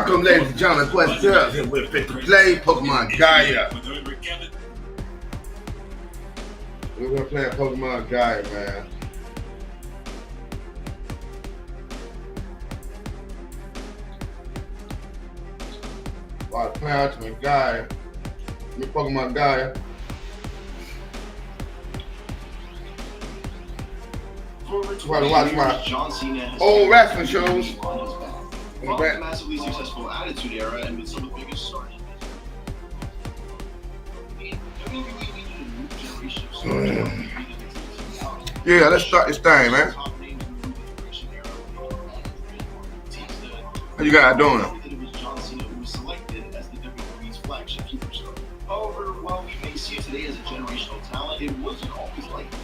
Welcome, ladies and gentlemen, boys and girls, here we're fit to play Pokemon Gaia. We're gonna play Pokemon Gaia, man. While playing Ultimate Gaia, Pokemon Gaia. Try to watch my old wrestling shows. From the massively successful Attitude Era and with some of the biggest stars. Yeah, let's start this thing, man. How you guys doing? However, while we may see it today as a generational talent, it wasn't always like that.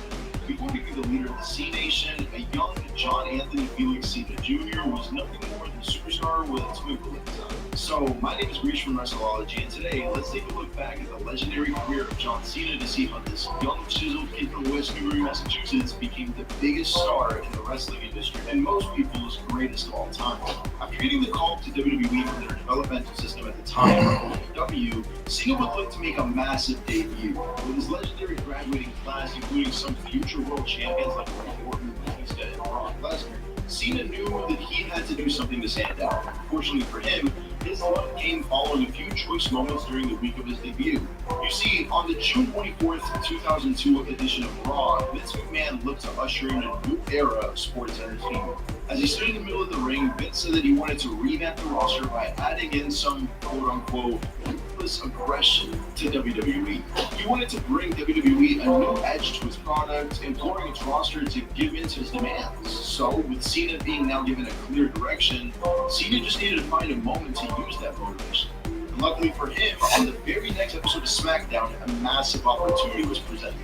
Before becoming the leader of the C Nation, a young John Anthony Felix Cena Jr. was nothing more than a superstar with a twinkle in his eye. So, my name is Reach from Wrestleology, and today, let's take a look back at the legendary career of John Cena to see how this young, chiseled kid from West Newbury, Massachusetts became the biggest star in the wrestling industry, and most people's greatest of all time. After getting the call to WWE from their developmental system at the time, OVW, Cena would look to make a massive debut. With his legendary graduating class, including some future world champions like Randy Orton, Batista, and Brock Lesnar, Cena knew that he had to do something to stand out. Fortunately for him, his luck came following a few choice moments during the week of his debut. You see, on the June 24th, 2002 edition of Raw, Vince McMahon looked to usher in a new era of sports entertainment. As he stood in the middle of the ring, Vince said that he wanted to revamp the roster by adding in some quote-unquote ruthless aggression to WWE. He wanted to bring WWE a new edge to his product, imploring its roster to give in to his demands. So, with Cena being now given a clear direction, Cena just needed to find a moment to use that motivation. And luckily for him, on the very next episode of SmackDown, a massive opportunity was presented.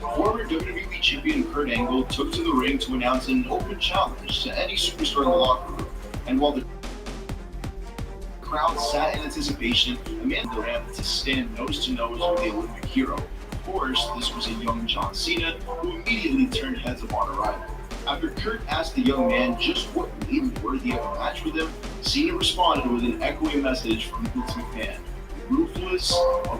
Former WWE champion Kurt Angle took to the ring to announce an open challenge to any superstar in the locker room. And while the crowd sat in anticipation, Amanda ran to stand nose to nose with the Olympic hero. Of course, this was a young John Cena, who immediately turned heads upon arrival. After Kurt asked the young man just what made him worthy of a match with him, Cena responded with an echoing message from Vince McMahon: ruthless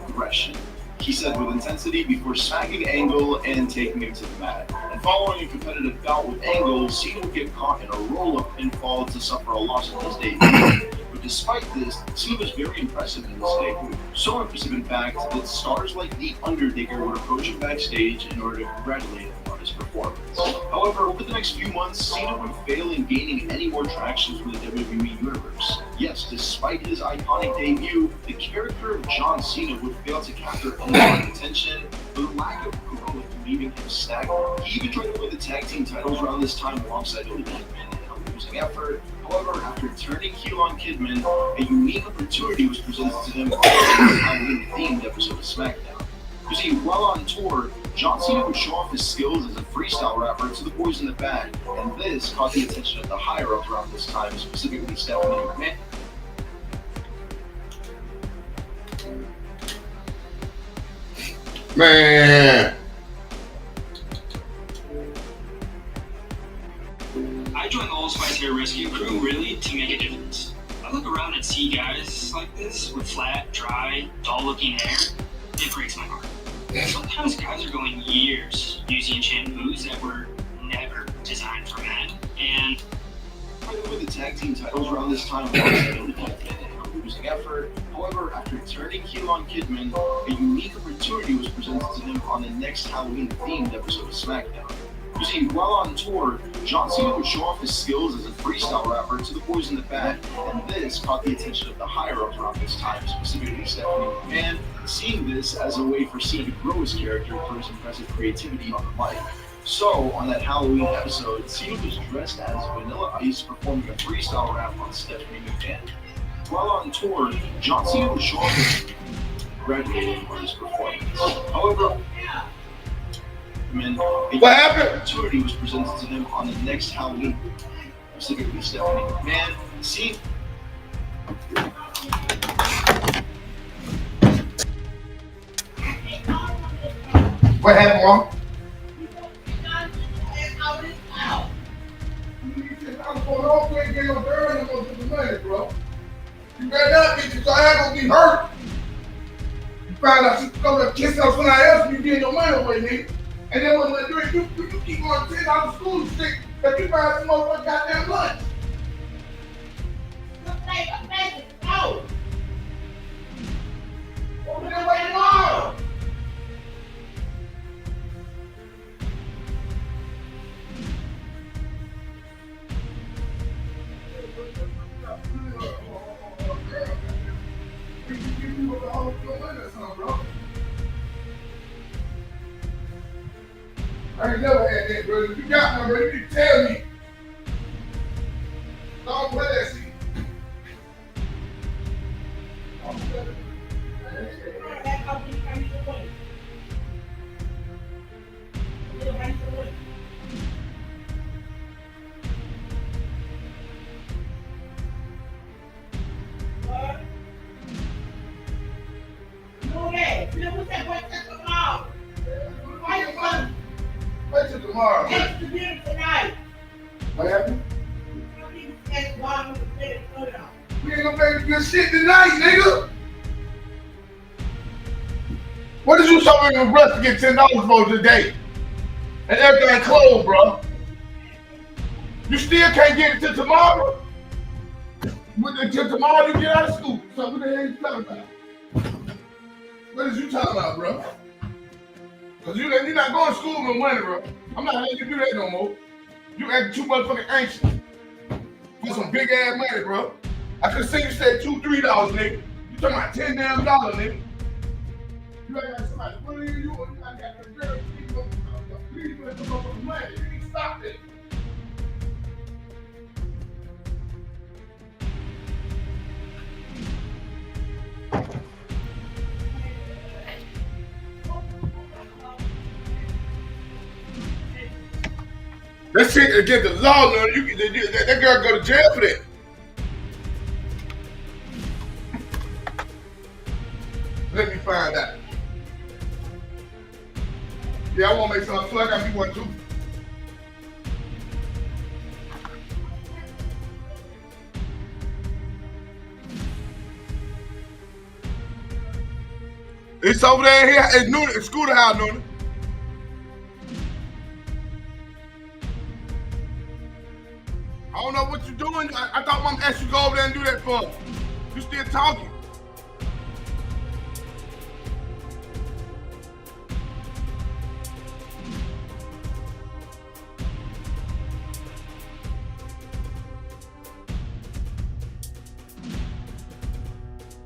aggression. He said with intensity before smacking Angle and taking him to the mat. And following a competitive bout with Angle, Cena would get caught in a roll-up pinfall to suffer a loss in his debut. But despite this, Cena was very impressive in his debut. So impressive, in fact, that stars like The Undertaker would approach him backstage in order to congratulate him on his performance. However, over the next few months, Cena would fail in gaining any more traction for the WWE Universe. Yes, despite his iconic debut, the character of John Cena would fail to capture any attention, but the lack of growth leaving him stagnant. He even tried to win the tag team titles around this time alongside Billy Kidman in a losing effort. However, after turning heel on Kidman, a unique opportunity was presented to him on the Halloween-themed episode of SmackDown. You see, while on tour, John Cena would show off his skills as a freestyle rapper to the boys in the back, and this caught the attention of the higher-ups around this time, specifically Stephanie McMahon. Man. I joined the Old Spice Hair Rescue crew really to make a difference. I look around and see guys like this with flat, dry, dull-looking hair. It breaks my heart. Sometimes guys are going years using shampoos that were never designed for men. And with the tag team titles around this time, in a losing effort. However, after turning heel on Kidman, a unique opportunity was presented to him on the next Halloween-themed episode of SmackDown. You see, while on tour, John Cena would show off his skills as a freestyle rapper to the boys in the back, and this caught the attention of the higher-ups around this time, specifically Stephanie McMahon, seeing this as a way for Cena to grow his character for his impressive creativity on the mic. So, on that Halloween episode, Cena was dressed as Vanilla Ice performing a freestyle rap on Stephanie McMahon. While on tour, John Cena would show off his graduating on his performance. However, What happened? Opportunity was presented to him on the next Halloween, specifically Stephanie McMahon. See, what happened, Mom? I'm going all the way down there and I'm going to the money, bro. You better not get your ass gonna be hurt. You find out she come to kiss on somebody else and you getting your money away, nigga. And then when you keep going to $10 to school shit, that you find some motherfucking goddamn lunch. No. Open that way tomorrow. I ain't never had that, brother. If you got one, brother, you need to tell me. Don't play that shit. Wait till tomorrow. What's the dinner tonight? What happened? You need to take one with the dinner put on. We ain't gonna make good shit tonight, nigga. What did you show me in the rest to get $10 for today? And everything closed, bro. You still can't get it till tomorrow? Until tomorrow you get out of school. So what the hell you talking about? What is you talking about, bro? Cause you're not going to school in the winter, bro. I'm not letting you do that no more. You acting too motherfucking anxious. For some big ass money, bro. I could see you said $2, $3, nigga. You talking about $10 damn, nigga. You ain't got somebody bullying you, or you got that girl please with the motherfucking money. You need to stop that. That shit against the law, man. That girl go to jail for that. Let me find out. Yeah, I want to make sure I feel like I be one too. It's over there here. It's Noonan. It's Scooter House, Noonan. I don't know what you're doing. I thought Mom asked you to go over there and do that for. You still talking.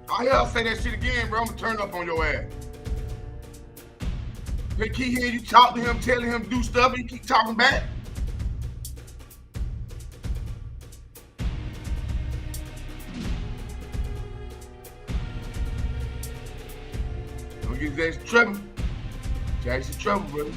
I hear her say that shit again, bro. I'm gonna turn up on your ass. They keep hearing you talk to him, telling him to do stuff, and you keep talking back. Don't get Jackson trouble. Jackson trouble, brother.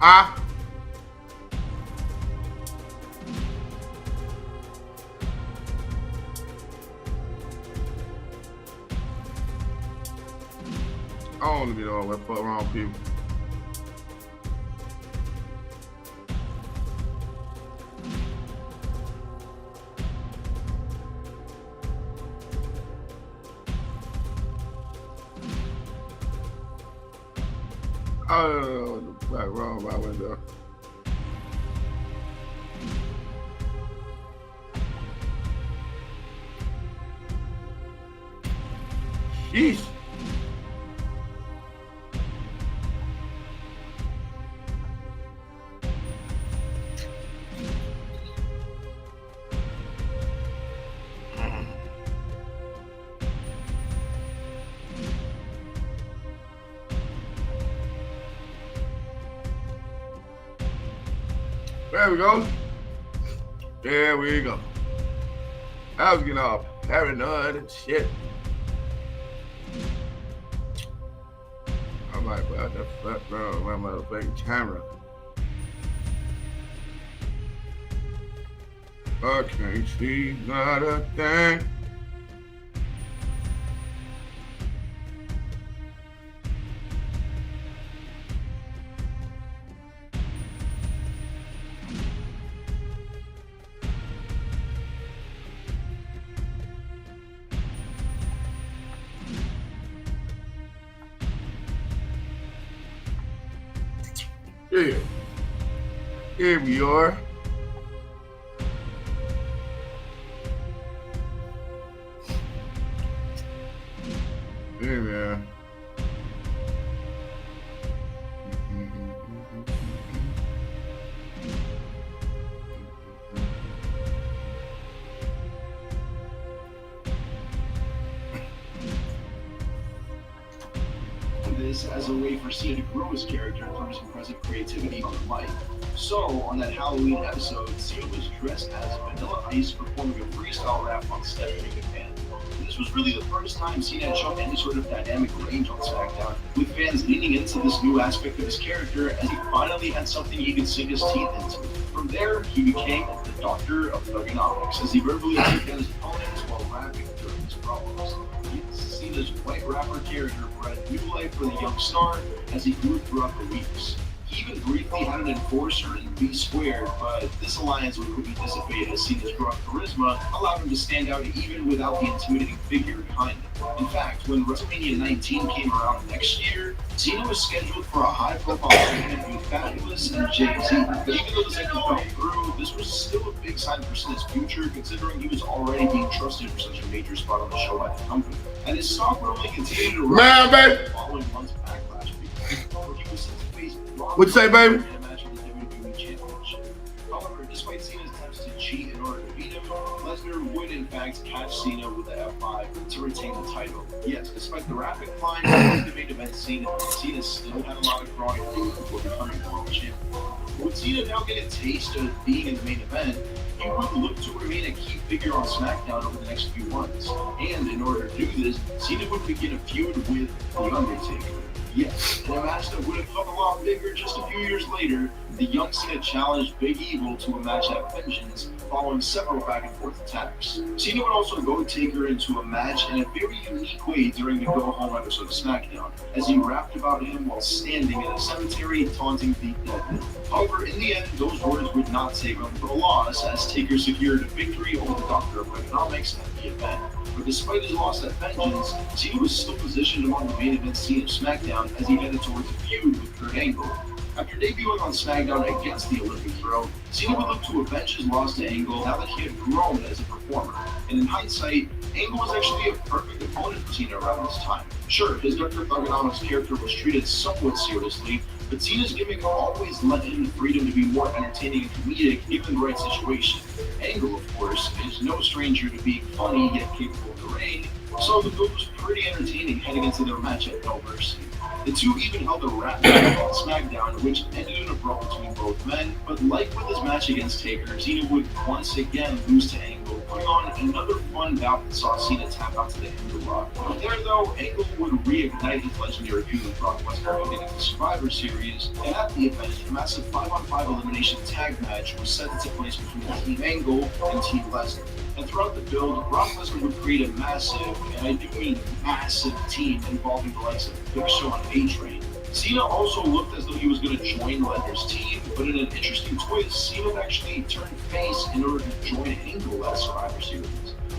I don't want to be all that fuck around people. I don't know what the fuck wrong with my window. Sheesh. There we go. There we go. I was getting all paranoid and shit. I'm like, what the fuck wrong with my motherfucking camera? I can't see not a thing. Yeah. Here we are. Hey man. This as a way for Cena to grow his character through his impressive creativity on the mic. So, on that Halloween episode, Cena was dressed as Vanilla Ice performing a freestyle rap on stage to the fans. This was really the first time Cena had shown any sort of dynamic range on SmackDown, with fans leaning into this new aspect of his character as he finally had something he could sink his teeth into. From there, he became the Doctor of Thugonomics, as he verbally attacked his opponents while rapping during his promos. Cena's white rapper character bred new life for the young star as he grew throughout the weeks. He even briefly had an enforcer in B Squared, but this alliance would quickly dissipate as Cena's growing charisma allowed him to stand out even without the intimidating figure behind him. In fact, when WrestleMania 19 came around next year, Cena was scheduled for a high-profile tournament with Fabulous and Jay-Z. But even though this ended fell through, this was still a big sign for Cena's future, considering he was already being trusted for such a major spot on the show by the company. And his stock would only continue to rise following months of backlash, where he was set to face What'd you say, baby? in a match for the WWE Championship. However, despite Cena's attempts to cheat in order to beat him, Lesnar would in fact catch Cena with the F5 to retain the title. Yes, despite the rapid climb of the main event scene, Cena still had a lot of growing to do before becoming the world champion. With Cena now getting a taste of being in the main event, he would look to remain a key figure on SmackDown over the next few months. And in order to do this, Cena would begin a feud with The Undertaker. Yes, in a match that would have felt a lot bigger just a few years later, the young Cena challenged Big Evil to a match at Vengeance, following several back-and-forth attacks. Cena would also go Taker into a match in a very unique way during the go-home episode of SmackDown, as he rapped about him while standing in a cemetery taunting the dead. However, in the end, those words would not save him from a loss, as Taker secured a victory over the Doctor of Economics at the event. But despite his loss at Vengeance, Cena was still positioned among the main event scene of SmackDown as he headed towards a feud with Kurt Angle. After debuting on SmackDown against the Olympic Hero, Cena would look to avenge his loss to Angle now that he had grown as a performer. And in hindsight, Angle was actually a perfect opponent for Cena around this time. Sure, his Dr. Thugonomics character was treated somewhat seriously, but Cena's gimmick always lent him the freedom to be more entertaining and comedic given the right situation. Angle, of course, is no stranger to being funny yet capable of the ring, so the build was pretty entertaining heading into their match at No Mercy. The two even held a rap battle on SmackDown, which ended in a brawl between both men, but like with his match against Taker, Cena would once again lose to Angle, putting on another fun bout that saw Cena tap out to the Angle Rock. From there, though, Angle would reignite his legendary feud with Brock Lesnar beginning the Survivor Series, and at the event, a massive 5-on-5 elimination tag match was set to take place between Team Angle and Team Lesnar. And throughout the build, Brock Lesnar would create a massive, and I do mean massive, team involving the likes of Big Show and A-Train. Cena also looked as though he was going to join Lesnar's team, but in an interesting twist, Cena would actually turn face in order to join Angle at Survivor Series.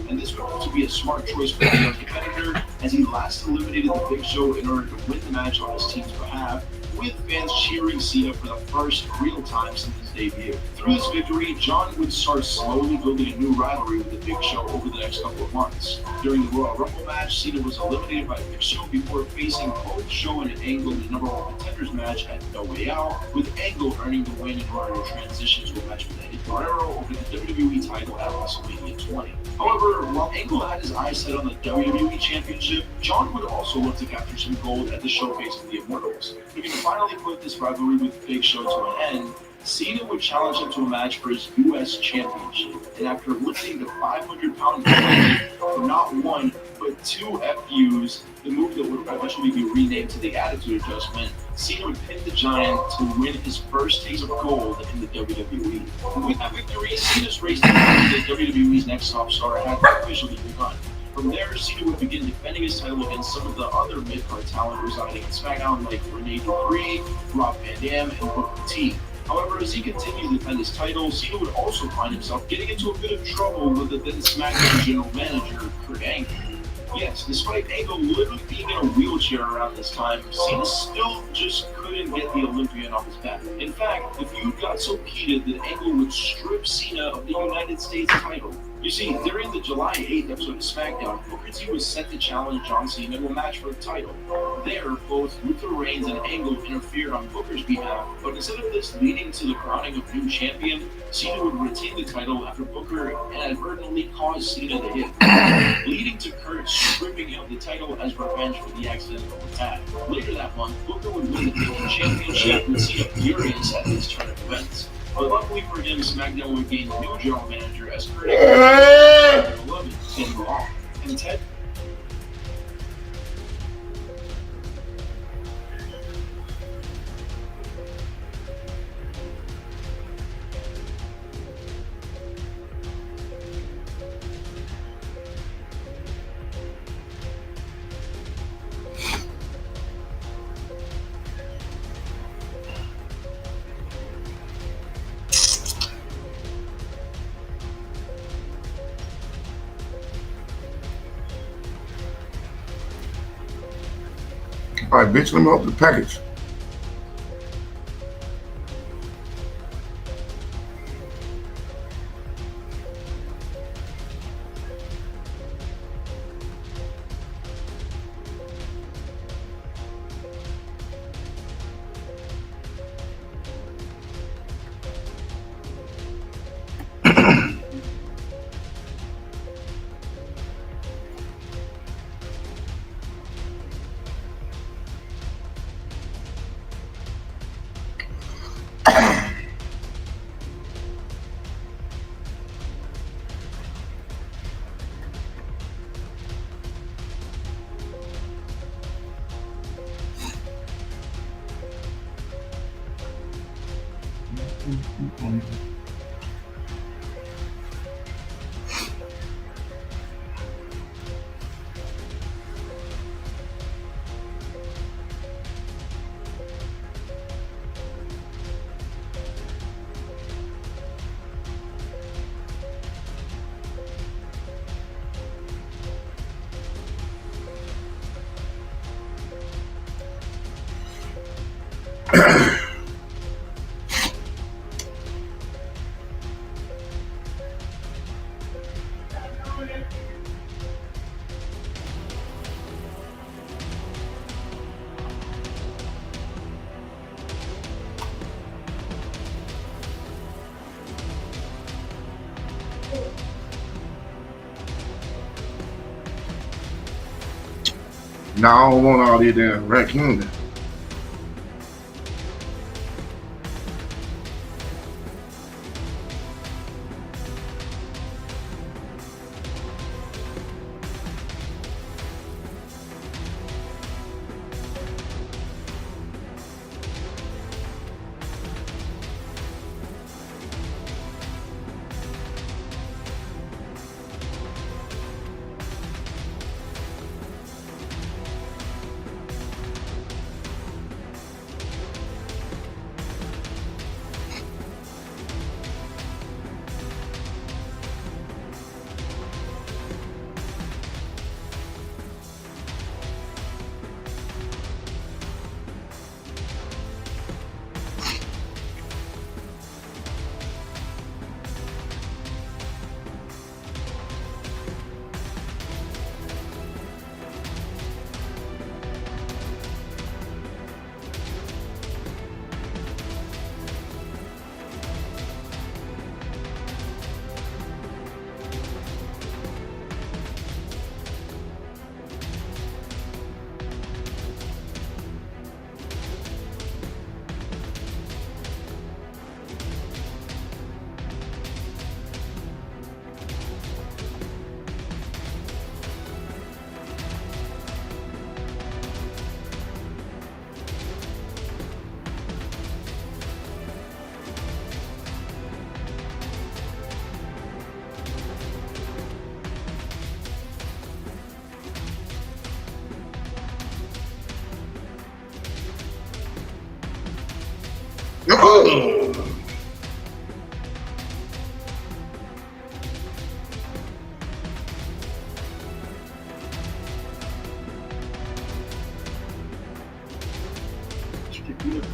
And this would prove to be a smart choice for the young competitor, as he last eliminated the Big Show in order to win the match on his team's behalf, with fans cheering Cena for the first real time since his debut. Through this victory, John would start slowly building a new rivalry with the Big Show over the next couple of months. During the Royal Rumble match, Cena was eliminated by Big Show before facing both Show and Angle in the number one contenders match at No Way Out, with Angle earning the win in order to transition to a match with Eddie Guerrero over the WWE title at WrestleMania 20. However, while Angle had his eyes set on the WWE Championship, John would also look to capture some gold at the showcase of the Immortals. Looking to finally put this rivalry with Big Show to an end, Cena would challenge him to a match for his U.S. Championship, and after eliminating the 500-pound opponent for not one but two FUs, the move that would eventually be renamed to the Attitude Adjustment, Cena would pin the Giant to win his first taste of gold in the WWE. With that victory, Cena's race to WWE's next top star had officially begun. From there, Cena would begin defending his title against some of the other mid-card talent residing in SmackDown like Renee Dupree, Rob Van Dam, and Booker T. However, as he continued to defend his title, Cena would also find himself getting into a bit of trouble with the then SmackDown general manager, Kurt Angle. Yes, despite Angle literally being in a wheelchair around this time, Cena still just couldn't get the Olympian off his back. In fact, the feud got so heated that Angle would strip Cena of the United States title. You see, during the July 8th episode of SmackDown, Booker T was set to challenge John Cena in a match for the title. There, both Luther Reigns and Angle interfered on Booker's behalf, but instead of this leading to the crowning of new champion, Cena would retain the title after Booker inadvertently caused Cena to hit, leading to Kurt stripping him of the title as revenge for the accidental attack. Later that month, Booker would win the championship with Cena furious at his turn of events. But luckily for him, SmackDown would gain a new general manager as Kurt Angle 11 in Raw. And Ted. All right, bitch, let me open the package. Now I don't want all these damn raccoons. Oh.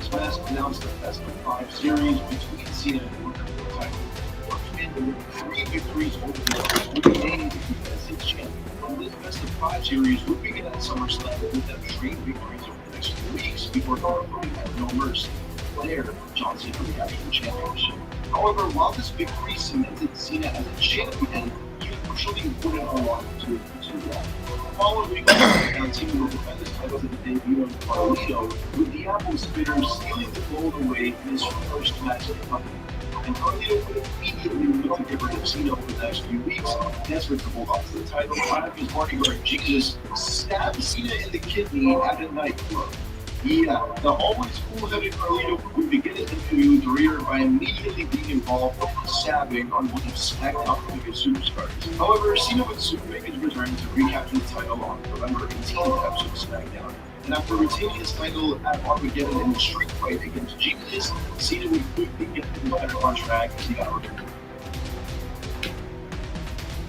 Smash announced the Best of 5 series between Cena and Booker for the title. Booker with 3 victories over the others would be named the United States champion. And this Best of 5 series would begin at SummerSlam with them trading victories over the next 2 weeks before concluding at No Mercy. There, John Cena recaptured the championship. However, while this victory cemented Cena as a champion, he unfortunately wouldn't hold on to it for too long. The following week, Cena would defend his titles at the debut of Carlito, with the Apple Spitter stealing the gold away in his first match of the company. And Carlito would immediately look to get rid of Cena over the next few weeks, desperate to hold on to the title. One of his bodyguard, Jesus, stabbed Cena in the kidney at a nightclub. Yeah, the always cool-headed Carlito would begin his WWE career by immediately being involved in stabbing on one of SmackDown's biggest superstars. However, Cena would soon make his return to recapture the title on November 18th episode of SmackDown. And after retaining his title at Armageddon in a street fight against Jesus, Cena would quickly get things back on track as he got returned.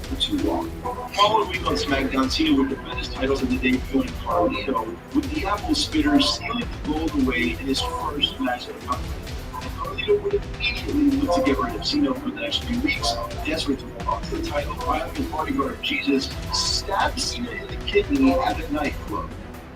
For too long. Following week on SmackDown, Cena would defend his titles at the debut in Carlito, with the Apple Spitter stealing the gold away in his first match of the company. And Carlito would immediately look to get rid of Cena over the next few weeks, desperate to hold on to the title. While his bodyguard, Jesus, stabbed Cena in the kidney at a nightclub.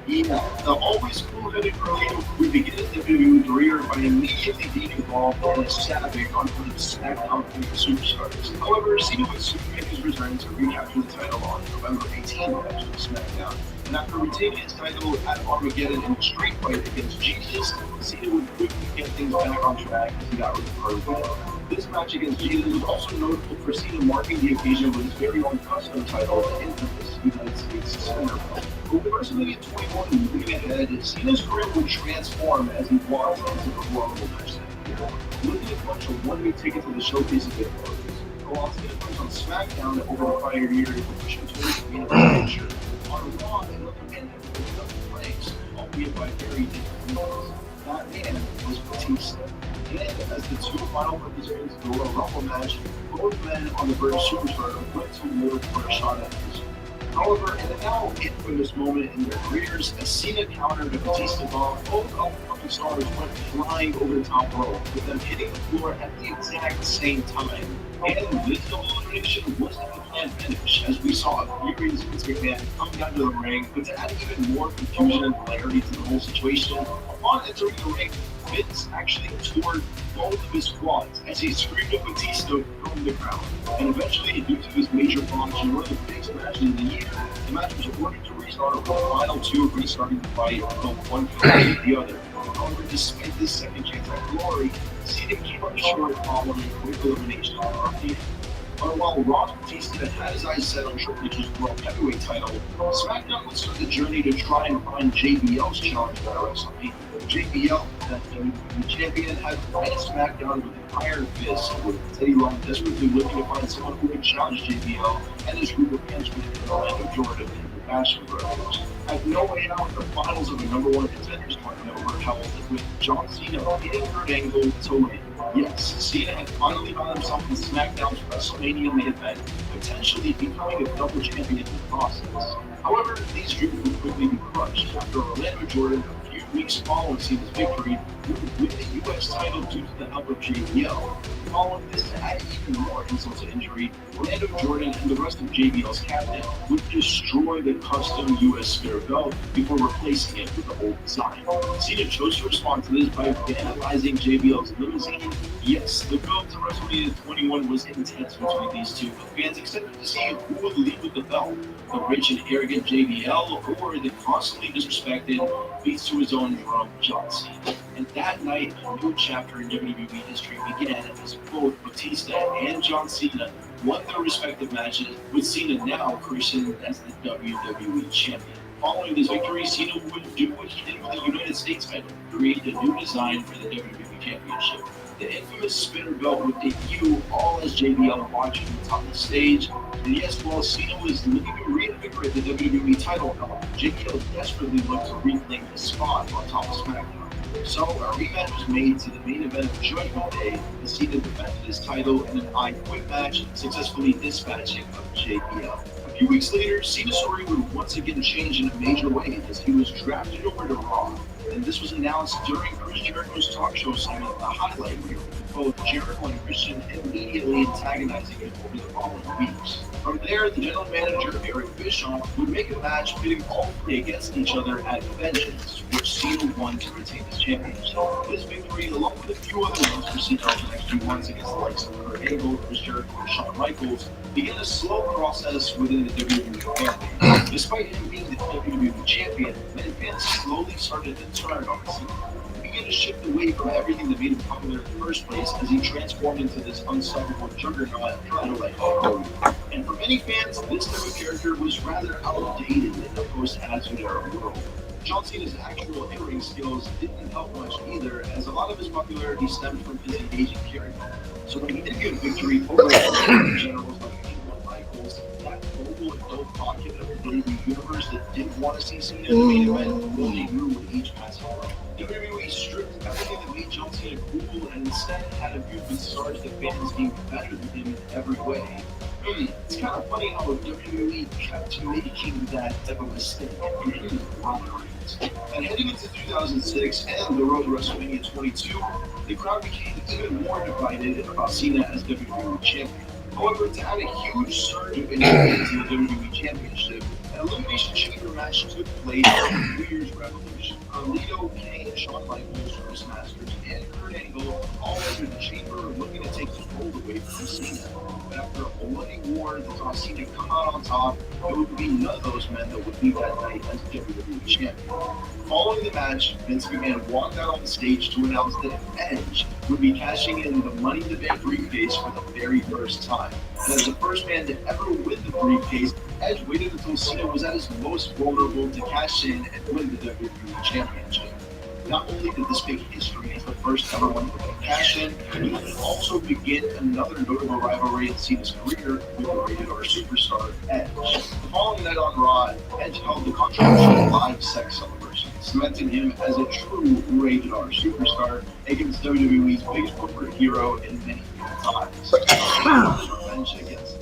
Yeah, the always cool-headed Carlito would begin his WWE career by immediately being involved in a stabbing on one of SmackDown's biggest superstars. However, Cena would soon make his return to recapture the title on November 18th episode of SmackDown. And after retaining his title at Armageddon in a street fight against Jesus, Cena would quickly get things back on track as he got rid of Carlito. This match against Jesus was also notable for Cena marking the occasion with his very own custom title, the infamous United States Center Belt. Over WrestleMania 21 and moving ahead, Cena's career would transform as he walked into the Royal Rumble match that year. Looking at much of one-way tickets to the showcase of victories. While Cena was on SmackDown over the prior year, he was pushing towards the main event picture. On Raw, another man had picked up the ranks, albeit by very different means. That man was Batista. And as the two final participants in the Royal Rumble match, both men on the verge of superstardom went to war for a shot at this. However, in the now infamous moment in their careers, as Cena countered a Batista bomb, both upcoming stars went flying over the top rope, with them hitting the floor at the exact same time. And this double elimination wasn't the planned finish, as we saw a furious Vince McMahon come down to the ring, but to add even more confusion and hilarity to the whole situation, upon entering the ring, Vince actually tore both of his quads as he screamed at Batista from the crowd. And eventually, due to this major botch in one of the biggest matches of the year, the match was ordered to restart over the final two restarting the fight, though one could the other. However, despite this second chance at glory, Cena came up short following a quick elimination on the end. But while Ron Batista had his eyes set on Triple H's World Heavyweight title, SmackDown would start the journey to try and find JBL's challenge at WrestleMania. JBL, that WWE champion, had fight SmackDown with an iron fist, with Teddy Long desperately looking to find someone who would challenge JBL and his group of henchmen in Orlando, Jordan, and the Fashion Brothers. At No Way Out, the finals of the #1 contenders tournament were held with John Cena hitting Kurt Angle to win. Yes, Cena had finally found himself in SmackDown's WrestleMania main event, potentially becoming a double champion in the process. However, these dreams would quickly be crushed after Orlando Jordan, a few weeks following Cena's victory, would win the U.S. title due to the help of JBL. Following this, to add even more insult to injury, Orlando Jordan and the rest of JBL's cabinet would destroy the custom U.S. Spitter belt before replacing it with the old design. Cena chose to respond to this by vandalizing JBL's limousine. Yes, the build to WrestleMania 21 was intense between these two, but fans expected to see who would lead with the belt, the rich and arrogant JBL or the constantly disrespected, beats to his own drum John Cena. And that night, a new chapter in WWE history began as both Batista and John Cena won their respective matches, with Cena now christened as the WWE Champion. Following this victory, Cena would do what he did with the United States title, create a new design for the WWE Championship. The infamous spinner belt would debut all as JBL watching the top of the stage. And yes, while Cena was looking to reinvigorate the WWE title, JBL desperately looked to reclaim his spot on top of SmackDown. So a rematch was made to the main event of Judgment Day. Cena defended his title in an I Quit match, successfully dispatching of JBL. A few weeks later, Cena's story would once again change in a major way as he was drafted over to Raw. And this was announced during Chris Jericho's talk show segment, The Highlight Reel, with both Jericho and Christian immediately antagonizing him over the following weeks. From there, the general manager, Eric Bischoff, would make a match pitting all three against each other at Vengeance, which Cena won to retain his championship. This victory, along with a few other ones for Cena over the next few months against the likes of Kurt Angle, Chris Jericho, and Shawn Michaels, began a slow process within the WWE family. Despite him being the WWE champion, many fans slowly started to turn on Cena. He began to shift away from everything that made him popular in the first place as he transformed into this unstoppable juggernaut kind of like Cody. And for many fans, this type of character was rather outdated in the post-Attitude Era world. John Cena's actual in-ring skills didn't help much either, as a lot of his popularity stemmed from his engaging character. So when he did get a victory over generals like Angle and Michaels, that global and dope pocket of the WWE universe that didn't want to see Cena in the main event only grew with each passing round. WWE stripped everything that made John Cena cool and instead had a few good stars that fans deemed better than him in every way. It's kind of funny how WWE kept making that type of mistake. And heading into 2006 and the road to WrestleMania 22, the crowd became even more divided about Cena as WWE champion. However, to add a huge surge of interest in the WWE Championship, an Elimination Chamber match took place in New Year's Revolution. Carlito, Kane, Shawn Michaels, Chris Masters, and Kurt Angle all entered the chamber looking to take the gold away from Cena. But after a bloody war that saw Cena come out on top, it would be none of those men that would leave that night as WWE champion. Following the match, Vince McMahon walked out on the stage to announce that Edge would be cashing in the Money in the Bank briefcase for the very first time. And as the first man to ever win the briefcase, Edge waited until Cena was at his most vulnerable to cash in and win the WWE Championship. Not only did this make history as the first ever one to cash in, but it also began another notable rivalry in Cena's career with the Rated R superstar Edge. The following night on Raw, Edge held the controversial live sex celebration, cementing him as a true Rated R superstar against WWE's biggest corporate hero in many times. Revenge against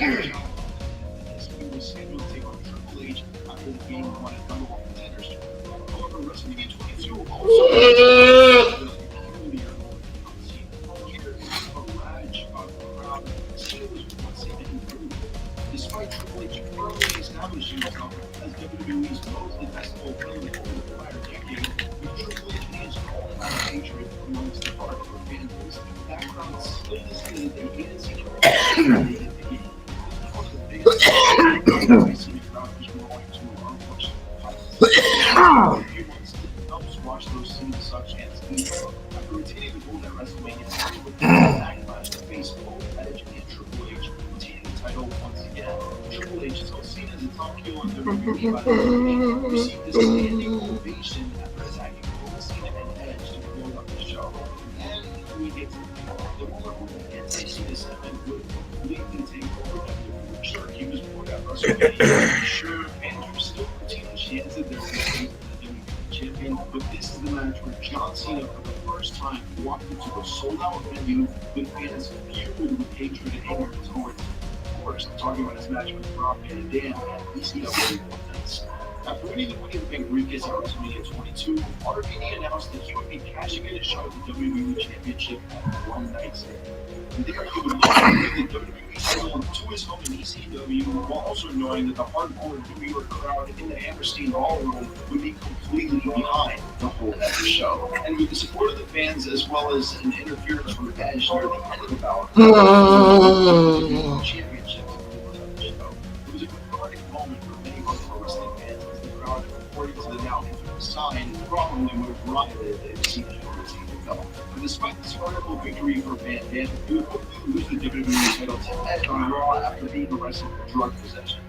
he was scheduled to take on Triple H after the game won a number one contenders. However, WrestleMania 22 also peculiar here is a barrage of the crowd. Cena was once again improved. Despite Triple H firmly establishing himself as WWE's most detestable villain over the prior decade, with Triple H and his own amount of hatred amongst the hardcore fan base, that crowd still decided they hated Cena and they hated the game. Watch those scenes such as after retaining the gold at WrestleMania, Cena would backlash to face both Edge and Triple H, retaining the title once again. Triple H tells Cena as a top heel in WWE by the way, received a standing ovation after attacking both Cena and Edge to close up the show. And we get to the more anti-Cena segment would completely take over WWE. Sure, he was born at WrestleMania. Sure, fans were still routinely chanted their victory for the WWE champion, but this is the match where John Cena, for the first time, walked into a sold-out venue with fans fueled with hatred and anger towards him. Of course, I'm talking about his match with Rob Van Dam at ECW nights. After winning the Money in the Bank briefcase at WrestleMania 22, RVD announced that he would be cashing in a shot at the WWE Championship at one night stand. There he would look to bring the WWE title to his home in ECW, while also knowing that the hardcore New York crowd in the Hammerstein Ballroom would be completely behind the whole ever show. And with the support of the fans, as well as an interference from Edge near the end of the bout, the championship of the show. It was a cathartic moment for many of our pro wrestling fans, as the crowd, according to the now infamous sign, probably would have rioted if Cena had retained the belt. But despite this honorable victory for Van Dam, he would quickly lose the WWE title to Edge on Raw after being arrested for drug possession.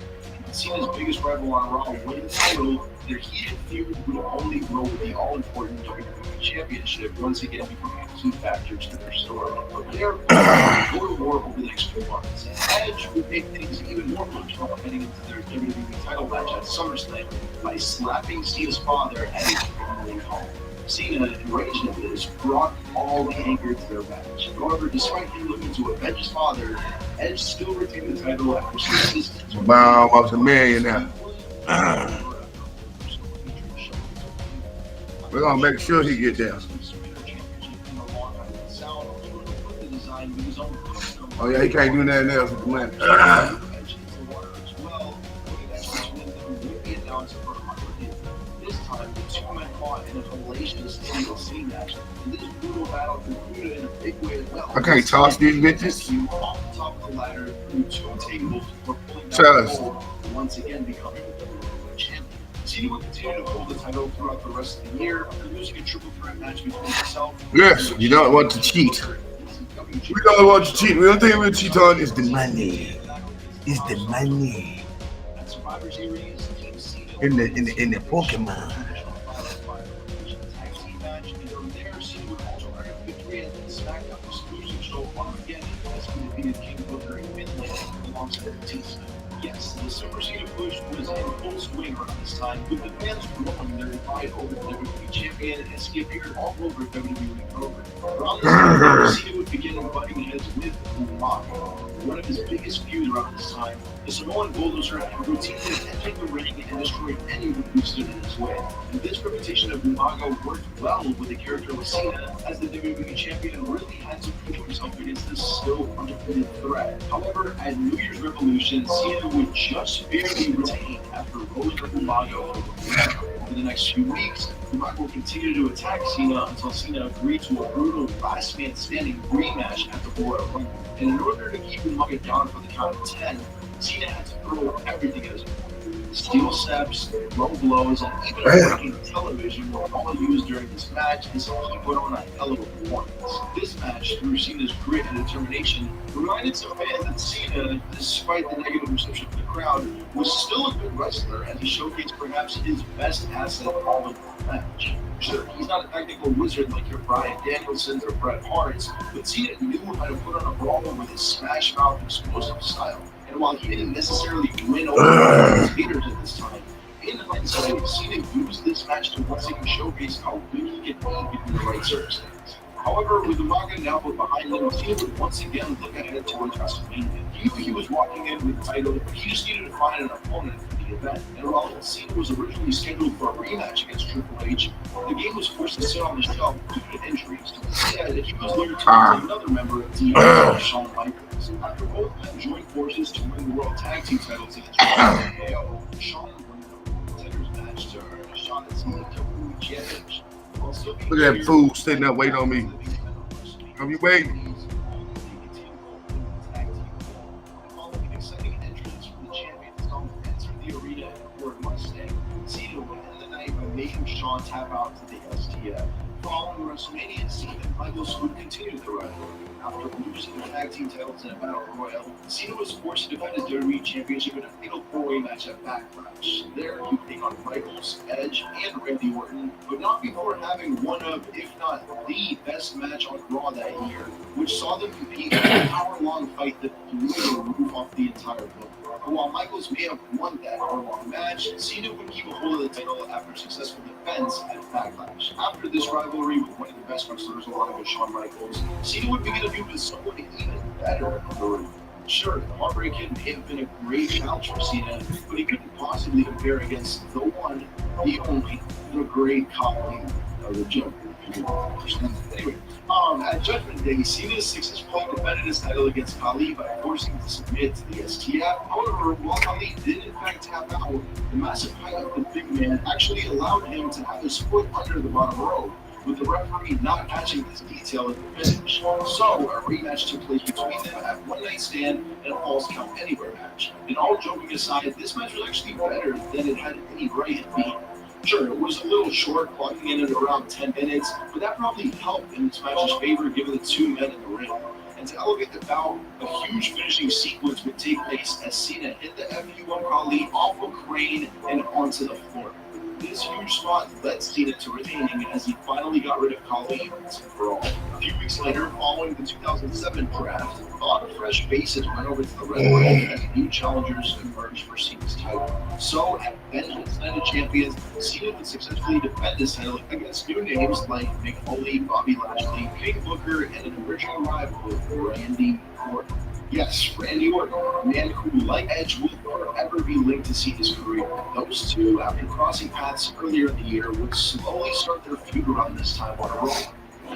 And Cena's biggest rival on Raw winning the title, their heated feud would only grow with the all-important WWE Championship once again becoming a key factor to their story. But they are going to war over the next few months. Edge would make things even more personal heading into their WWE title match at SummerSlam by slapping Cena's father at his family home. Cena, enraged at this, brought all the anger to their match. However, despite him looking to avenge his father, Edge still retained the title after Cena's distance. Wow, I was a millionaire. We're gonna make sure he get there. Oh yeah, he can't do nothing else with the money. This time, the two men fought in a hellacious single scene match, and this brutal battle concluded in a big way as well. I can't toss these bitches. Off the top of the ladder through two tables before pulling Tell down us. the pole, once again becoming the WWE champion. Cena would continue to hold the title throughout the rest of the year, losing a triple threat match between himself. Yes, you don't want to cheat. We don't want to cheat. We don't think we'll cheat on is the money. It's the money. At Survivor Series, Team Cena In the Pokemon. Tag team match, and from there, Cena would also earn a victory at the SmackDown exclusive show Armageddon as he defeated King Booker in Finland alongside Batista. Yes, the Super Cena push was in full swing around this time, with the fans growing their fight over the WWE champion as he appeared all over WWE program. Around this time, Cena would begin butting heads with Umaga. One of his biggest feuds around this time, the Samoan bulldozer had routinely entered the ring and destroyed anyone who stood in his way. And this reputation of Umaga worked well with the character of Cena, as the WWE champion really had to prove himself against this still undefeated threat. However, at New Year's Revolution, Cena would just barely retain after rolling up Umaga over the next few weeks. Umaga would continue to attack Cena until Cena agreed to a brutal last man standing rematch at the Royal Rumble. And in order to keep Umaga down for the count of 10, Cena had to throw everything at his opponent. Steel steps, low blows, and even breaking television were all used during this match as he put on a hell of a performance. This match, through Cena's grit and determination, reminded some fans that Cena, despite the negative reception of the crowd, was still a good wrestler, and he showcased perhaps his best asset all in the match. Sure, he's not a technical wizard like your Bryan Danielsons or Bret Hart's, but Cena knew how to put on a brawl with his smash mouth explosive style. And while he didn't necessarily win over his haters at this time, in hindsight, Cena used this match to once again showcase how good he can be given the right circumstances. However, with Umaga now behind him, Cena would once again look ahead towards WrestleMania. He knew he was walking in with the title, but he just needed to find an opponent for the event. And while Cena was originally scheduled for a rematch against Triple H, the game was forced to sit on the shelf due to injuries. Instead, he was looking towards another member of the team, Shawn Michaels. After both men joined forces to win the World Tag Team titles against Gaia, Shawn won the contenders match to earn a shot at the WWE Championship. Look at that fool sitting there waiting on me. Come you waiting? Following an exciting entrance from the champion, Tom entered the arena in Ford Mustang. Cena would end the night by making Shawn tap out to the STF. Following WrestleMania, Cena and Michaels would continue the rivalry. After losing the tag team titles in a battle royal, Cena was forced to defend his WWE Championship in a fatal four-way match at Backlash. There, he would take on Michaels, Edge, and Randy Orton, but not before having one of, if not the best match on Raw that year, which saw them compete in an hour-long fight that blew the roof off the entire building. And while Michaels may have won that hour-long match, Cena would keep a hold of the title after successful defense at Backlash. After this rivalry with one of the best wrestlers along with Shawn Michaels, Cena would begin to feud with someone even better in the ring. Sure, the Heartbreak Kid may have been a great challenge for Cena, but he couldn't possibly compare against the one, the only, the great Khali of the Joker. Anyway, at Judgment Day, Cena's successfully defended his title against Khali by forcing him to submit to the STF. However, while Khali did in fact tap out, the massive height of the big man actually allowed him to have his foot under the bottom rope, with the referee not catching this detail at the finish. So, a rematch took place between them at One Night Stand and a Falls Count Anywhere match. And all joking aside, this match was actually better than it had any right in being. Sure, it was a little short, clocking in at around 10 minutes, but that probably helped in this match's favor given the two men in the ring. And to elevate the bout, a huge finishing sequence would take place as Cena hit the FU on Khali off a crane and onto the floor. This huge spot led Cena to retaining as he finally got rid of Khali once and for all. A few weeks later, following the 2007 draft, a lot of fresh faces went over to the Red Ring as new challengers emerged for Cena's title. So, at Vengeance Night of Champions, Cena would successfully defend his title against new names like Mick Foley, Bobby Lashley, King Booker, and an original rival, Randy Orton. Yes, Randy Orton, a man who, like Edge, will forever be linked to Cena's career. Those two, after crossing paths earlier in the year, would slowly start their feud around this time on Raw.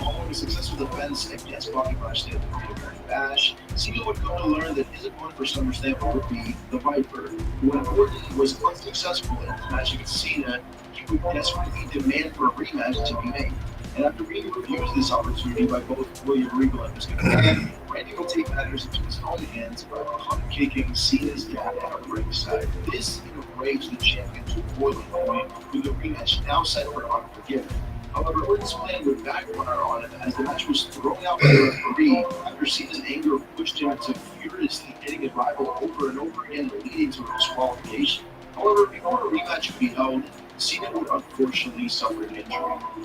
Following a successful defense against Bobby Lashley at the Great American Bash, Cena would come to learn that his opponent for SummerSlam would be the Viper. When Orton was unsuccessful in his match against Cena, he would desperately demand for a rematch to be made. And after being refused this opportunity by both William Regal and Mr. McMahon, Randy would take matters into his own hands by punt-kicking Cena's dad at ringside. This enraged the champion to a boiling point, with the rematch now set for Unforgiven. However, Orton's plan would backfire on him as the match was thrown out by the referee after Cena's anger pushed him into furiously hitting his rival over and over again, leading to a disqualification. However, before a rematch could be held, Cena would unfortunately suffer an injury.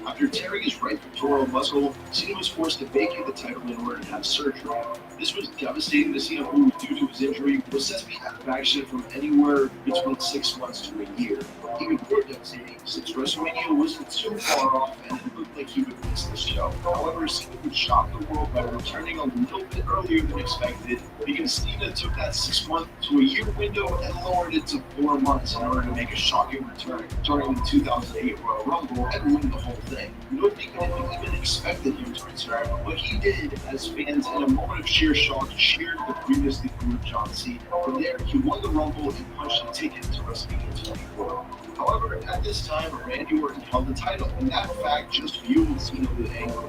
After tearing his right pectoral muscle, Cena was forced to vacate the title in order to have surgery. This was devastating to Cena, who, due to his injury, was set to be out of action from anywhere between 6 months to a year. Even more devastating, since WrestleMania wasn't too far off and it looked like he would miss the show. However, Cena would shock the world by returning a little bit earlier than expected, because Cena took that 6 month to a year window and lowered it to 4 months in order to make a shocking return during the 2008 Royal Rumble and win the whole thing. Nobody could have even expected him to return, but he did, as fans in a moment of sheer shock cheered the previously booed John Cena. From there, he won the Rumble and punched a ticket to WrestleMania 24. However, at this time, Randy Orton held the title, and that fact just fueled Cena with anger.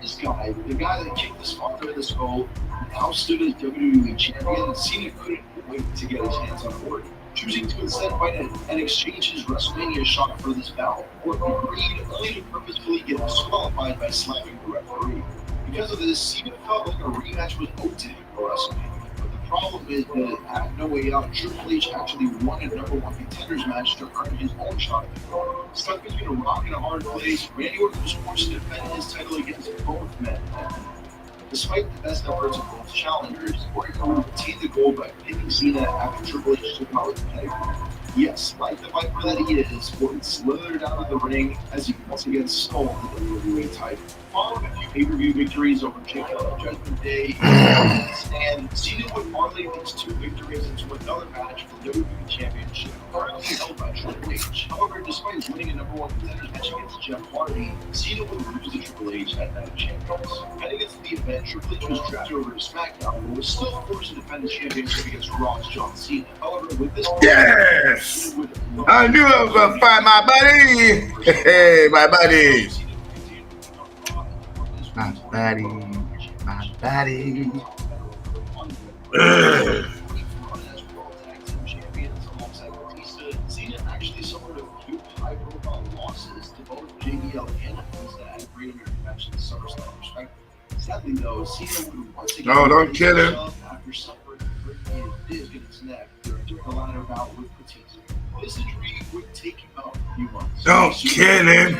This guy, the guy that kicked his father in the skull, now stood as WWE champion. Cena couldn't wait to get his hands on Orton. Choosing to instead fight and exchange his WrestleMania shot for this bout, Orton agreed only to purposefully get disqualified by slapping the referee. Because of this, Cena felt like a rematch was owed to him for WrestleMania. But the problem is that at No Way Out, Triple H actually won a #1 contenders match to earn his own shot at the title. Stuck between a rock and a hard place, Randy Orton was forced to defend his title against both men. Despite the best efforts of both challengers, Orton retained the gold by pinning Cena after Triple H took out the pedigree. Yes, like the Viper that he is, Orton slithered out of the ring as he once again stole the WWE title. Following a few pay-per-view victories over Jake on Judgment Day and Cena would parlay these 2 victories into another match for the WWE Championship, currently held by Triple H. However, despite winning a #1 contenders match against Jeff Hardy, Cena would lose to Triple H at Night of Champions. Heading into the event, Triple H was drafted over to SmackDown, but was still forced to defend the championship against Raw's John Cena. However, with this yes, I knew I was gonna find my buddy. Hey, my buddy. My buddy. My buddy. Cena actually suffered a few high-profile losses to both JBL and Batista at Great American Bash and SummerSlam, respectively. Sadly, though, Cena would once again don't kill him. After suffering a break disc in his neck during the ladder bout with Batista. This injury would take him out a few months. Don't kill him.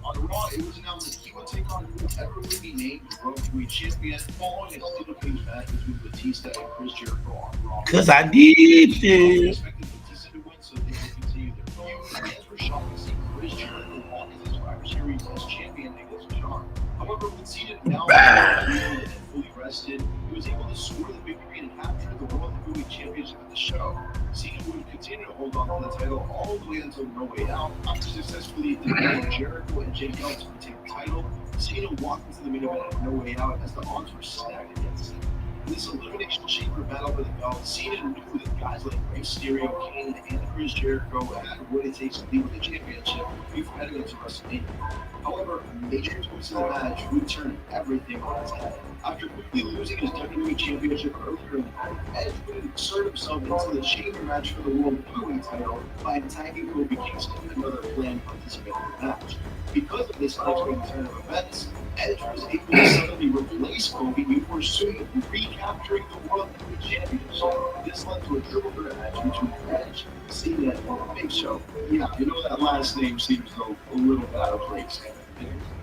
On Raw, it was announced that he would take on whoever would be named the World Heavyweight Champion following a steel cage match between Batista and Chris Jericho on Raw. Because I need to. Expected Batista to win so they could continue their feud. Fans were shocked to see Chris Jericho walk into Survivor Series as champion against John. However, with Cena now and fully rested, he was able to score the victory and capture the World Heavyweight Championship at the show. Cena would continue to hold on to the title all the way until No Way Out. After successfully defeating Jericho and Jake Elgin to take the title, Cena walked into the main event at No Way Out as the odds were stacked against him. In this elimination chamber battle for the belt, Cena knew that guys like Rey Mysterio, Kane, and Chris Jericho had what it takes to lead the championship before heading into WrestleMania. However, a major twist in the match would turn everything on its head. After quickly losing his WWE Championship earlier in the night, Edge would insert himself into the chamber match for the World Heavyweight title by attacking Kofi Kingston, another planned participant in the match. Because of this unexpected turn of events, Edge was able to suddenly replace Kofi before soon recapturing the World Heavyweight Championship. This led to a triple threat match between Edge, Cena, and the Big Show. Yeah, you know that last name seems a little bad of place.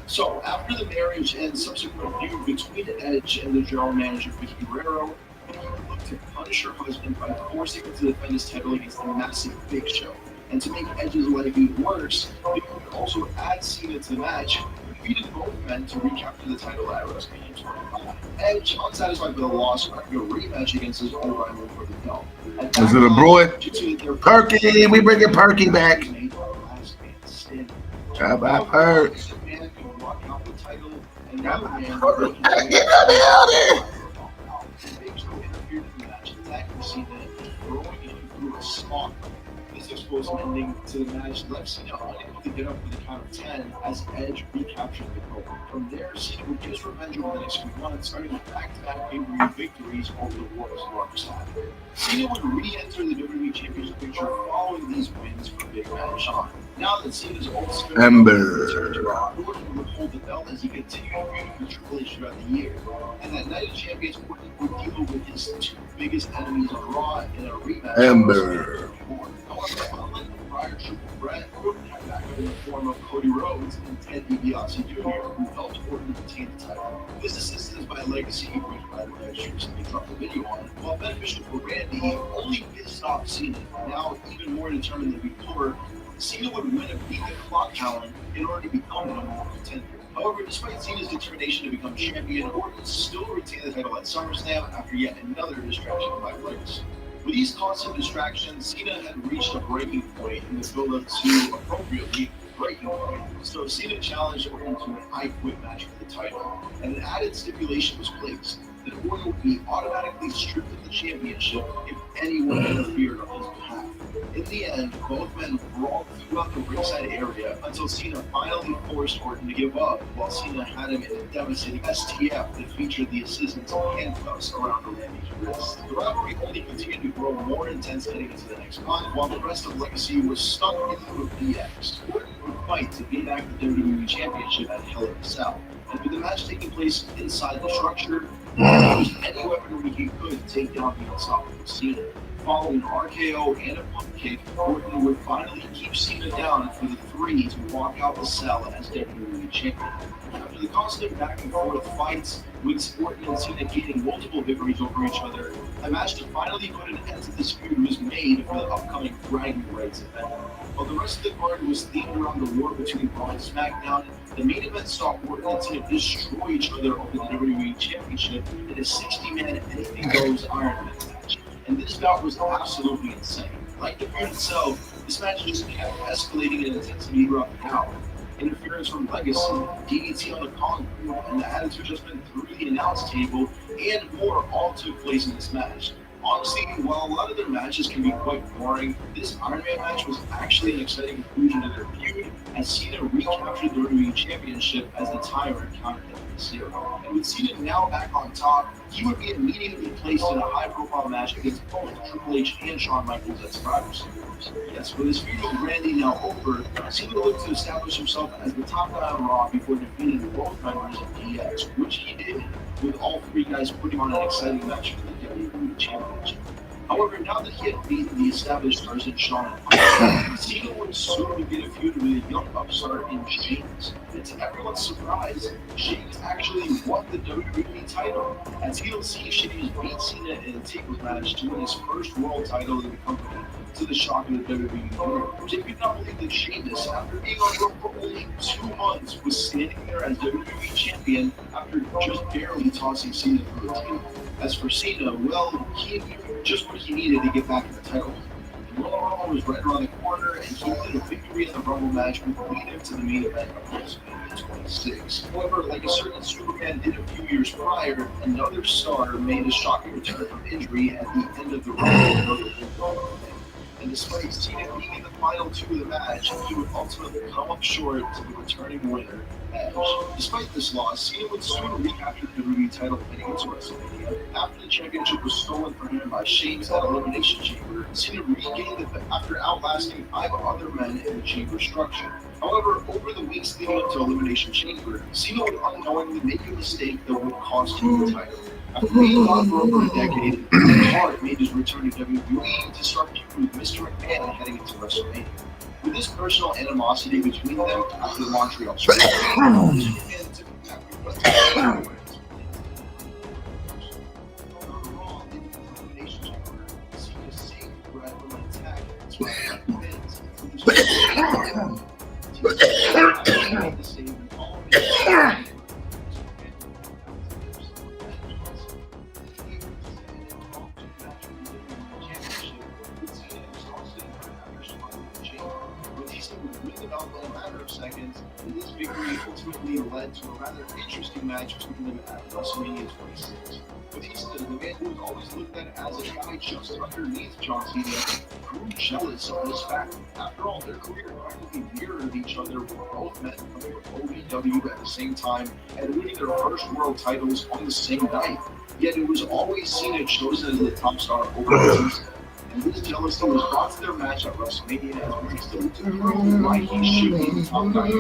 So, after the marriage and subsequent feud between Edge and the general manager Vicky Guerrero, Vicky looked to punish her husband by forcing him to defend his title against the massive Big Show. And to make Edge's life even worse, Vicky would also add Cena to the match, defeated both men to recapture the title at WrestleMania 25. Edge, unsatisfied with the loss, argued a rematch against his old rival for the belt. Is it a boy? Perky, we bringing Perky back. How about Perky? Get on the building! This explosive ending to the match left Cena unable to get up for the count of 10 as Edge recaptured the belt. From there, Cena would get his revenge over the next few months, starting with back-to-back pay-per-view victories over the world's largest athlete. Cena would re-enter the WWE Championship picture following these wins for Big Man Sean. Now that Cena's old spirit Orton would hold the belt as he continued feuding with Triple H throughout the year. And that Night of Champions, Orton would deal with his two biggest enemies on Raw in a rematch. However, unlike the prior triple threat, Orton had backup in the form of Cody Rhodes and Ted DiBiase Jr., who helped Orton retain the title. This assistance by Legacy, which by the way I recently dropped a video on, while beneficial for Randy, only pissed off Cena. Now even more determined than before, Cena would win a beat the clock challenge in order to become the number one contender. However, despite Cena's determination to become champion, Orton still retained the title at SummerSlam after yet another distraction by Legacy. With these constant distractions, Cena had reached a breaking point in the build-up to, appropriately, breaking point. So Cena challenged Orton to an I Quit match for the title, and an added stipulation was placed that Orton would be automatically stripped of the championship if anyone interfered on his behalf. In the end, both men brawled throughout the ringside area until Cena finally forced Orton to give up, while Cena had him in a devastating STF that featured the assistance of handcuffs around Randy's wrist. The rivalry only continued to grow more intense heading into the next month, while the rest of Legacy was stuck into a BX. Orton would fight to be back the WWE Championship at Hell in a Cell, and with the match taking place inside the structure, Orton used any weaponry he could to take down the unstoppable Cena. Following an RKO and a pump kick, Orton would finally keep Cena down for the three to walk out the cell as WWE Champion. After the constant back and forth fights, with Orton and Cena gaining multiple victories over each other, a match to finally put an end to this feud was made for the upcoming Bragging Rights event. While the rest of the card was themed around the war between Raw and SmackDown, the main event saw Orton and Cena destroy each other over the WWE Championship in a 60-man Anything Goes Iron Man match. And this bout was absolutely insane. Like the feud itself, this match just kept escalating in intensity throughout the hour. Interference from Legacy, DDT on the concrete, and the Attitude Adjustment through the announce table, and more all took place in this match. Honestly, while a lot of their matches can be quite boring, this Iron Man match was actually an exciting conclusion to their feud, as Cena recaptured the WWE Championship as the Tyrant countered him in zero. And with Cena now back on top, he would be immediately placed in a high-profile match against both Triple H and Shawn Michaels at Survivor Series. Yes, with his feud with Randy now over, Cena looked to establish himself as the top guy on Raw before defeating both members of DX, which he did, with all three guys putting on an exciting match for the WWE Championship. However, now that he had beaten the established stars in Shawn and Michaels, Cena would soon begin a feud with a young upstart in Sheamus. And to everyone's surprise, Sheamus actually won the WWE title, as TLC Sheamus beat Cena in a tables match to win his first world title in the company, to the shock of the WWE universe. They could not believe that Sheamus, after being on Raw for only 2 months, was standing there as WWE Champion after just barely tossing Cena through the table. As for Cena, well, he knew just what he needed to get back in the title. The Royal Rumble was right around the corner, and he needed a victory in the Rumble match would lead him to the main event of WrestleMania 26. However, like a certain Superman did a few years prior, another star made a shocking return from injury at the end of the Rumble. And despite Cena being in the final 2 of the match, he would ultimately come up short to the returning winner, Edge. Despite this loss, Cena would soon recapture the WWE title heading into WrestleMania. After the championship was stolen from him by Sheamus at Elimination Chamber, Cena regained it after outlasting 5 other men in the Chamber structure. However, over the weeks leading up to Elimination Chamber, Cena would unknowingly make a mistake that would cost him the title. After being gone for over a decade, Bret Hart made his return to WWE to start feuding with Mr. McMahon heading into WrestleMania. With this personal animosity between them after the Montreal Screw, Mr. McMahon typically requested seconds, and this victory ultimately led to a rather interesting match between them at WrestleMania 26. Batista, the man who was always looked at as a guy just underneath John Cena, grew jealous of this fact. After all, their careers practically mirrored each other, with both men coming with OVW at the same time and winning their first world titles on the same night. Yet it was always Cena chosen as the top star over Batista. And this jealousy was brought to their match at WrestleMania as Batista looked to prove why he should be the top guy.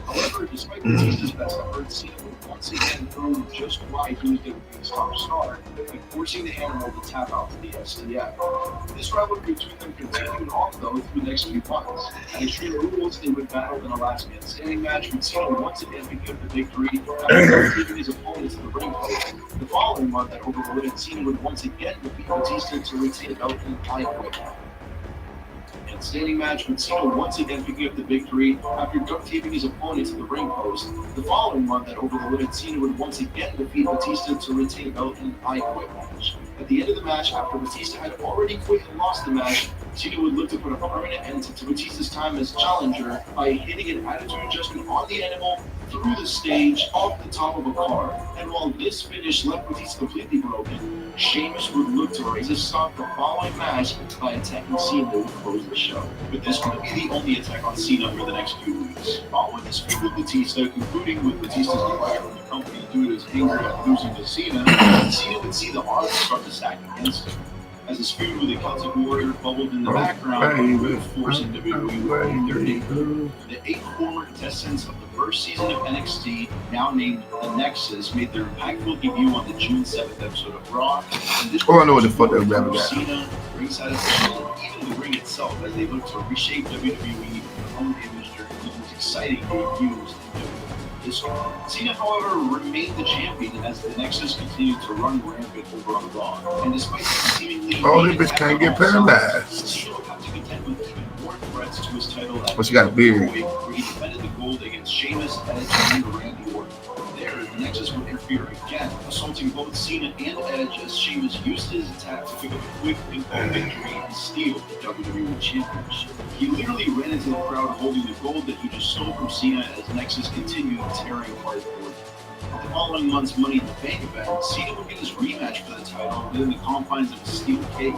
However, despite Batista's best efforts, Cena would once again prove just why he was WWE's top star, and forcing the animal to tap out to the STF. This rivalry between them continued on though through the next few months. At Extreme Rules, they would battle in a last man standing match, with Cena once again picking up the victory after keeping his opponent to the ring post. The following month at Overloaded, Cena would once again defeat Batista to retain the belt in high quick. In a standing match, with Cena once again picking up the victory after duct taping his opponent to the ring post. The following month at Overloaded, Cena would once again defeat Batista to retain the belt in high quick match. At the end of the match, after Batista had already quit and lost the match, Cena would look to put a permanent end to Batista's time as challenger by hitting an attitude adjustment on the animal through the stage off the top of a car. And while this finish left Batista completely broken, Sheamus would look to raise his stock the following match by attacking Cena to close the show. But this wouldn't be the only attack on Cena for the next few weeks. Following this feud with Batista, concluding with Batista's departure from the company due to his anger at losing to Cena, Cena would see the odds start to stack against him. As his feud with the Celtic Warrior bubbled in the background, forcing WWE with their debut. The 8 former contestants of the first season of NXT, now named The Nexus, made their impactful debut on the June 7th episode of Raw. And this I know what the fuck that rabbit got. Cena, ringside officials, and even the ring itself, as they look to reshape WWE with their own image during the most exciting debuts in WWE history. Cena, however, remained the champion as the Nexus continued to run rampant over on Raw. And despite seemingly this bitch can't get paralyzed. Cena would have to contend with even more threats to his title. But she got a beard. Where he defended the gold against Sheamus, Edge, and Randy Orton. There, the Nexus would interfere again, assaulting both Cena and Edge as Sheamus used his attack to pick up a quick pinfall victory and steal the WWE Championship. He literally ran into the crowd holding the gold that he just stole from Cena as Nexus continued tearing apart the board. The following month's Money in the Bank event, Cena would get his rematch for the title within the confines of a steel cage,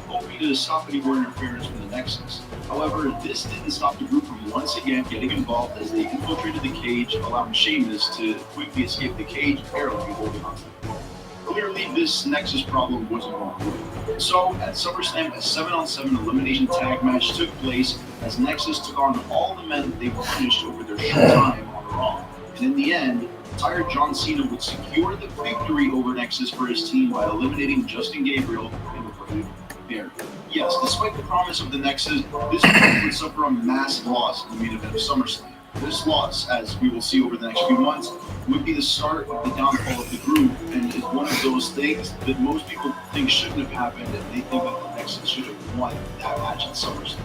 hoping to stop any more interference from the Nexus. However, this didn't stop the group from once again getting involved as they infiltrated the cage, allowing Sheamus to quickly escape the cage, barely holding onto the gold. Clearly, this Nexus problem wasn't going away. So, at SummerSlam, a 7-on-7 elimination tag match took place as Nexus took on all the men that they punished over their short time on Raw. And in the end, retired John Cena would secure the victory over Nexus for his team by eliminating Justin Gabriel and Wade Barrett. Yes, despite the promise of the Nexus, this group would suffer a massive loss in the main event of SummerSlam. This loss, as we will see over the next few months, would be the start of the downfall of the group, and is one of those things that most people think shouldn't have happened, and they think that the Nexus should have won that match at SummerSlam.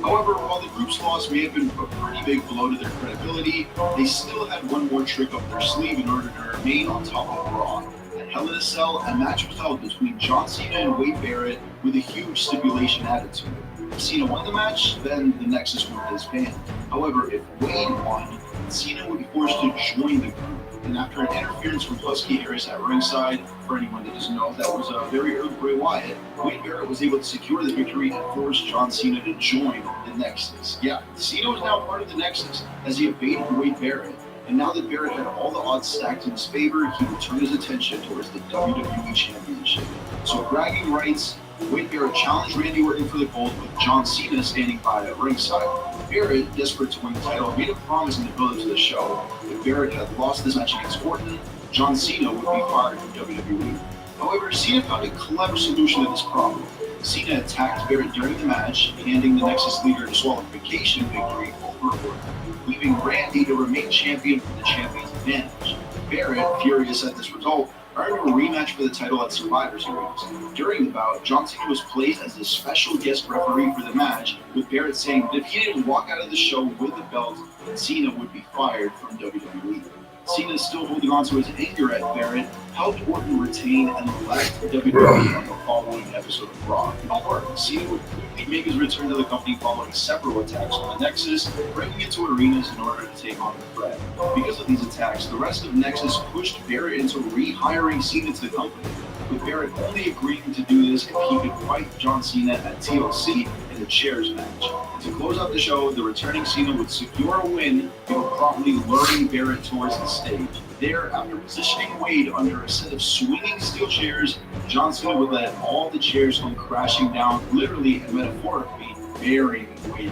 However, while the group's loss may have been a pretty big blow to their credibility, they still had one more trick up their sleeve in order to remain on top of Raw. At Hell in a Cell, a match was held between John Cena and Wade Barrett with a huge stipulation added to it. If Cena won the match, then the Nexus would disband. However, if Wade won, Cena would be forced to join the group. And after an interference from Husky Harris at ringside, for anyone that doesn't know, that was a very early Bray Wyatt, Wade Barrett was able to secure the victory and force John Cena to join the Nexus. Yeah, Cena was now part of the Nexus as he evaded Wade Barrett. And now that Barrett had all the odds stacked in his favor, he would turn his attention towards the WWE Championship. So bragging rights, Wade Barrett challenged Randy Orton for the gold with John Cena standing by at ringside. Barrett, desperate to win the title, made a promise in the build-up to the show. If Barrett had lost this match against Orton, John Cena would be fired from WWE. However, Cena found a clever solution to this problem. Cena attacked Barrett during the match, handing the Nexus leader a disqualification victory over Orton, leaving Randy to remain champion for the champion's advantage. Barrett, furious at this result, earned a rematch for the title at Survivor Series. During the bout, John Cena was placed as the special guest referee for the match, with Barrett saying that if he didn't walk out of the show with the belt, then Cena would be fired from WWE. Cena, still holding on to his anger at Barrett, helped Orton retain and left WWE on the following episode of Raw. However, Cena would quickly make his return to the company following several attacks on the Nexus, bringing it to arenas in order to take on the threat. Because of these attacks, the rest of Nexus pushed Barrett into rehiring Cena to the company, with Barrett only agreeing to do this if he could fight John Cena at TLC in the chairs match. And to close out the show, the returning Cena would secure a win before promptly luring Barrett towards the stage. There, after positioning Wade under a set of swinging steel chairs, John Cena would let all the chairs come crashing down, literally and metaphorically, burying Wade.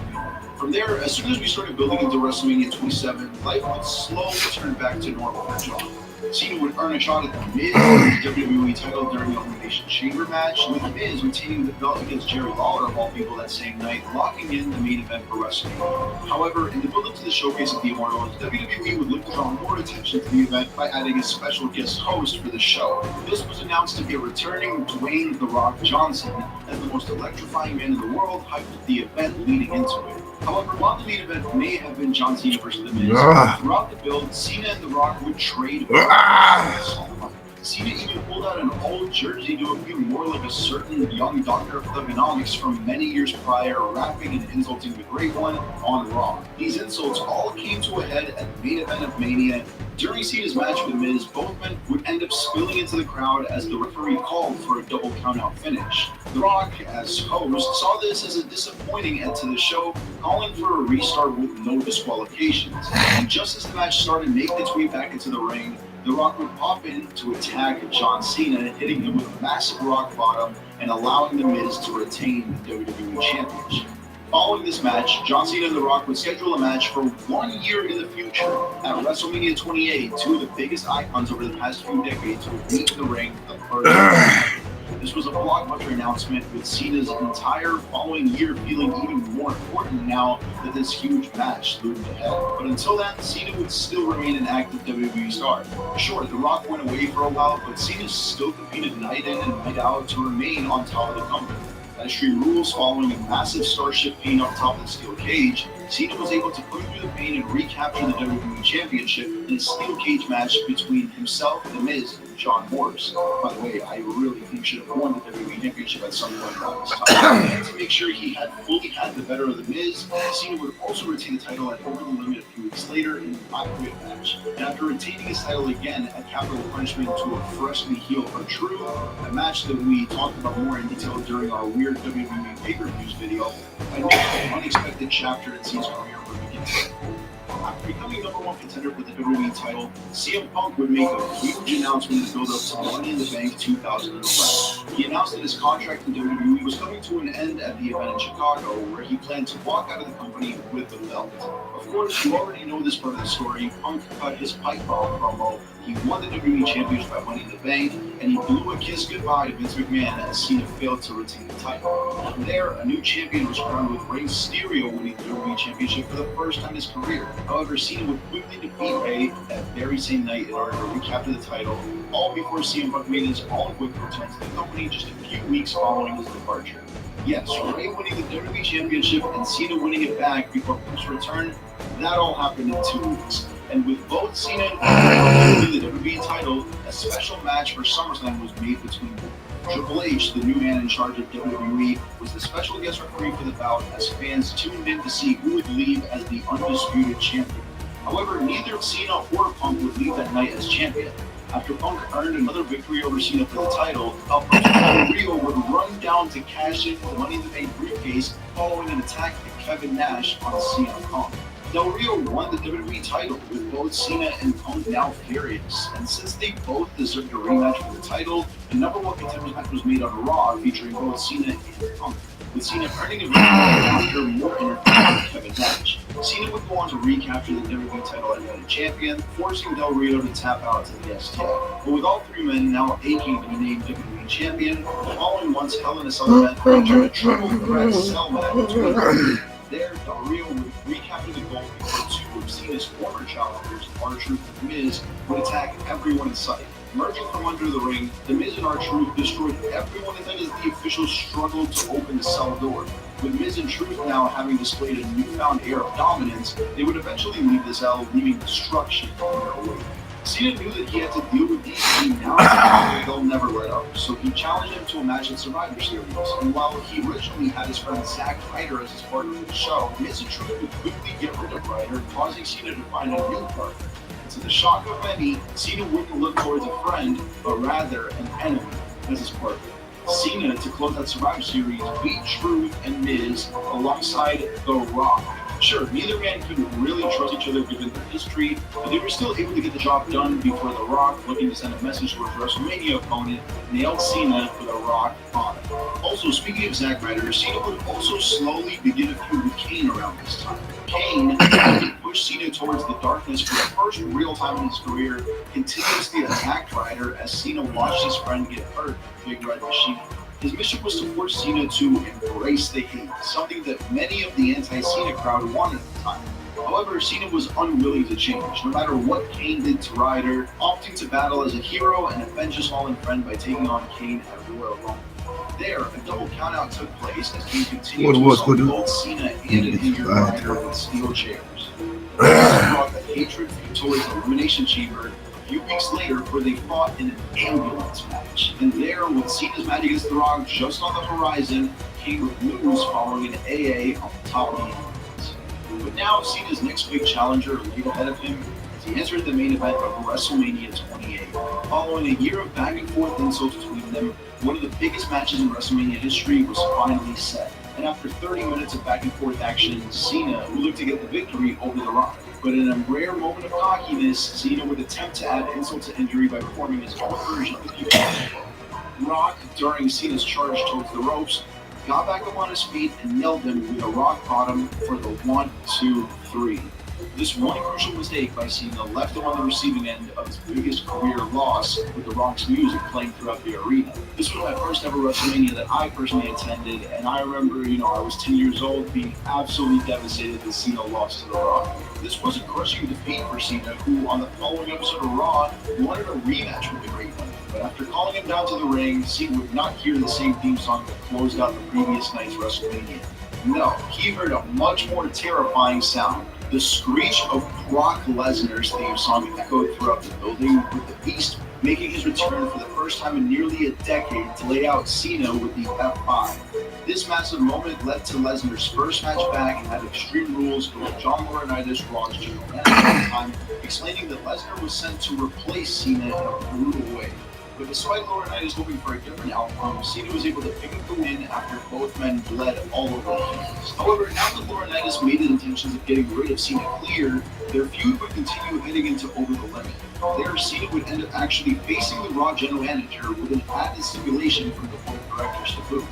From there, as soon as we started building into WrestleMania 27, life would slowly turn back to normal for John. Cena would earn a shot at the Miz WWE title during the Elimination Chamber match, with the Miz retaining the belt against Jerry Lawler of all people that same night, locking in the main event for WrestleMania. However, in the build-up to the showcase of the Immortals, WWE would look to draw more attention to the event by adding a special guest host for the show. This was announced to be a returning Dwayne "The Rock" Johnson, as the most electrifying man in the world, hyped the event leading into it. However, while the main event may have been John Cena versus The Miz, throughout the build, Cena and The Rock would trade. Cena even pulled out an old jersey to appear more like a certain young doctor of thugonomics from many years prior, rapping and insulting the Great One on Raw. These insults all came to a head at the main event of Mania. During Cena's match with Miz, both men would end up spilling into the crowd as the referee called for a double countout finish. The Rock, as host, saw this as a disappointing end to the show, calling for a restart with no disqualifications. And just as the match started making its way back into the ring, The Rock would pop in to attack John Cena, hitting him with a massive rock bottom and allowing The Miz to retain the WWE Championship. Following this match, John Cena and The Rock would schedule a match for 1 year in the future. At WrestleMania 28, two of the biggest icons over the past few decades would meet in the ring for the first time. This was a blockbuster announcement, with Cena's entire following year feeling even more important now that this huge match loomed ahead. But until then, Cena would still remain an active WWE star. Sure, The Rock went away for a while, but Cena still competed night in and night out to remain on top of the company. As Extreme Rules, following a massive Starship pain on top of the steel cage, Cena was able to put through the pain and recapture the WWE Championship in a steel cage match between himself, The Miz, and John Morris. By the way, I really think he should have won the WWE Championship at some point around this time. And to make sure he had fully had the better of The Miz, Cena would also retain the title at Over the Limit a few weeks later in an I-Quit match. And after retaining his title again at Capital Punishment to a freshly healed R-Truth, a match that we talked about more in detail during our weird WWE pay-per-views video, a new unexpected chapter in Cena's career would begin. After becoming #1 contender for the WWE title, CM Punk would make a huge announcement in the build-up to Money in the Bank 2011. He announced that his contract in WWE was coming to an end at the event in Chicago, where he planned to walk out of the company with the belt. Of course, you already know this part of the story. Punk cut his pipe bomb promo. He won the WWE Championship by Money in the Bank, and he blew a kiss goodbye to Vince McMahon as Cena failed to retain the title. From there, a new champion was crowned, with Rey Mysterio winning the WWE Championship for the first time in his career. However, Cena would quickly defeat Rey that very same night in order to recapture the title, all before CM Punk made his own quick return to the company just a few weeks following his departure. Yes, Rey winning the WWE Championship and Cena winning it back before Punk's return, that all happened in 2 weeks. And with both Cena and Punk winning the WWE title, a special match for SummerSlam was made between them. Triple H, the new man in charge of WWE, was the special guest referee for the bout, as fans tuned in to see who would leave as the undisputed champion. However, neither Cena or Punk would leave that night as champion. After Punk earned another victory over Cena for the title, Del Rio would run down to cash in the Money in the Bank briefcase following an attack by Kevin Nash on CM Punk. Del Rio won the WWE title, with both Cena and Punk now furious. And since they both deserved a rematch for the title, the #1 contenders match was made on Raw, featuring both Cena and Punk. with Cena earning a victory after more interference with Kevin Nash. Cena would go on to recapture the WWE title as United Champion, forcing Del Rio to tap out to the STL. But with all three men now aching to be named WWE Champion, following once Hell in a Cell event featured a triple threat cell match between them. There, Del Rio would recapture the gold before two of Cena's former challengers, R-Truth and The Miz, would attack everyone in sight. Emerging from under the ring, The Miz and R-Truth destroyed everyone and then as the officials struggled to open the cell door. With Miz and Truth now having displayed a newfound air of dominance, they would eventually leave the cell, leaving destruction in their wake. Cena knew that he had to deal with these three now, they'll never let up, so he challenged them to a match at Survivor Series. And while he originally had his friend Zack Ryder as his partner in the show, Miz and Truth would quickly get rid of Ryder, causing Cena to find a new partner. And to the shock of many, Cena wouldn't look towards a friend, but rather an enemy as his partner. Cena, to close out Survivor Series, beat Truth and Miz alongside The Rock. Sure, neither man could really trust each other given their history, but they were still able to get the job done before The Rock, looking to send a message to his WrestleMania opponent, nailed Cena for The Rock on it. Also, speaking of Zack Ryder, Cena would also slowly begin a feud with Kane around this time. Kane would push Cena towards the darkness for the first real time in his career, continuously attacked Ryder as Cena watched his friend get hurt with the Big Red Machine. His mission was to force Cena to embrace the hate, something that many of the anti-Cena crowd wanted at the time. However, Cena was unwilling to change, no matter what Kane did to Ryder, opting to battle as a hero and avenge his fallen friend by taking on Kane at Royal Rumble. There, a double countout took place as Kane continued to assault both Cena and an injured Ryder with steel chairs. This brought the hatred towards the Elimination Chamber a few weeks later, where they fought in an ambulance match. And there, with Cena's match against The Rock just on the horizon, Kane would lose following an AA on the top of the ambulance. But now, Cena's next big challenger laid ahead of him as he entered the main event of WrestleMania 28. Following a year of back and forth insults between them, one of the biggest matches in WrestleMania history was finally set. And after 30 minutes of back and forth action, Cena would look to get the victory over The Rock. But in a rare moment of cockiness, Cena would attempt to add insult to injury by performing his own version of the people. Rock, during Cena's charge towards the ropes, got back up on his feet and nailed him with a rock bottom for the 1, 2, 3. This one crucial mistake by Cena left him on the receiving end of his biggest career loss, with The Rock's music playing throughout the arena. This was my first ever WrestleMania that I personally attended, and I remember, I was 10 years old being absolutely devastated that Cena lost to The Rock. This was a crushing defeat for Cena, who on the following episode of Raw wanted a rematch with the Great One. But after calling him down to the ring, Cena would not hear the same theme song that closed out the previous night's WrestleMania. No, he heard a much more terrifying sound. The screech of Brock Lesnar's theme song echoed throughout the building, with the Beast making his return for the first time in nearly a decade to lay out Cena with the F5. This massive moment led to Lesnar's first match back and had Extreme Rules with John Laurinaitis, Raw's general manager at the time, explaining that Lesnar was sent to replace Cena in a brutal way. But despite Laurinaitis hoping for a different outcome, Cena was able to pick up the win after both men bled all over the place. However, now that Laurinaitis made his intentions of getting rid of Cena clear, their feud would continue heading into Over the Limit. There, Cena would end up actually facing the Raw general manager with an added stipulation from the board of directors to boot.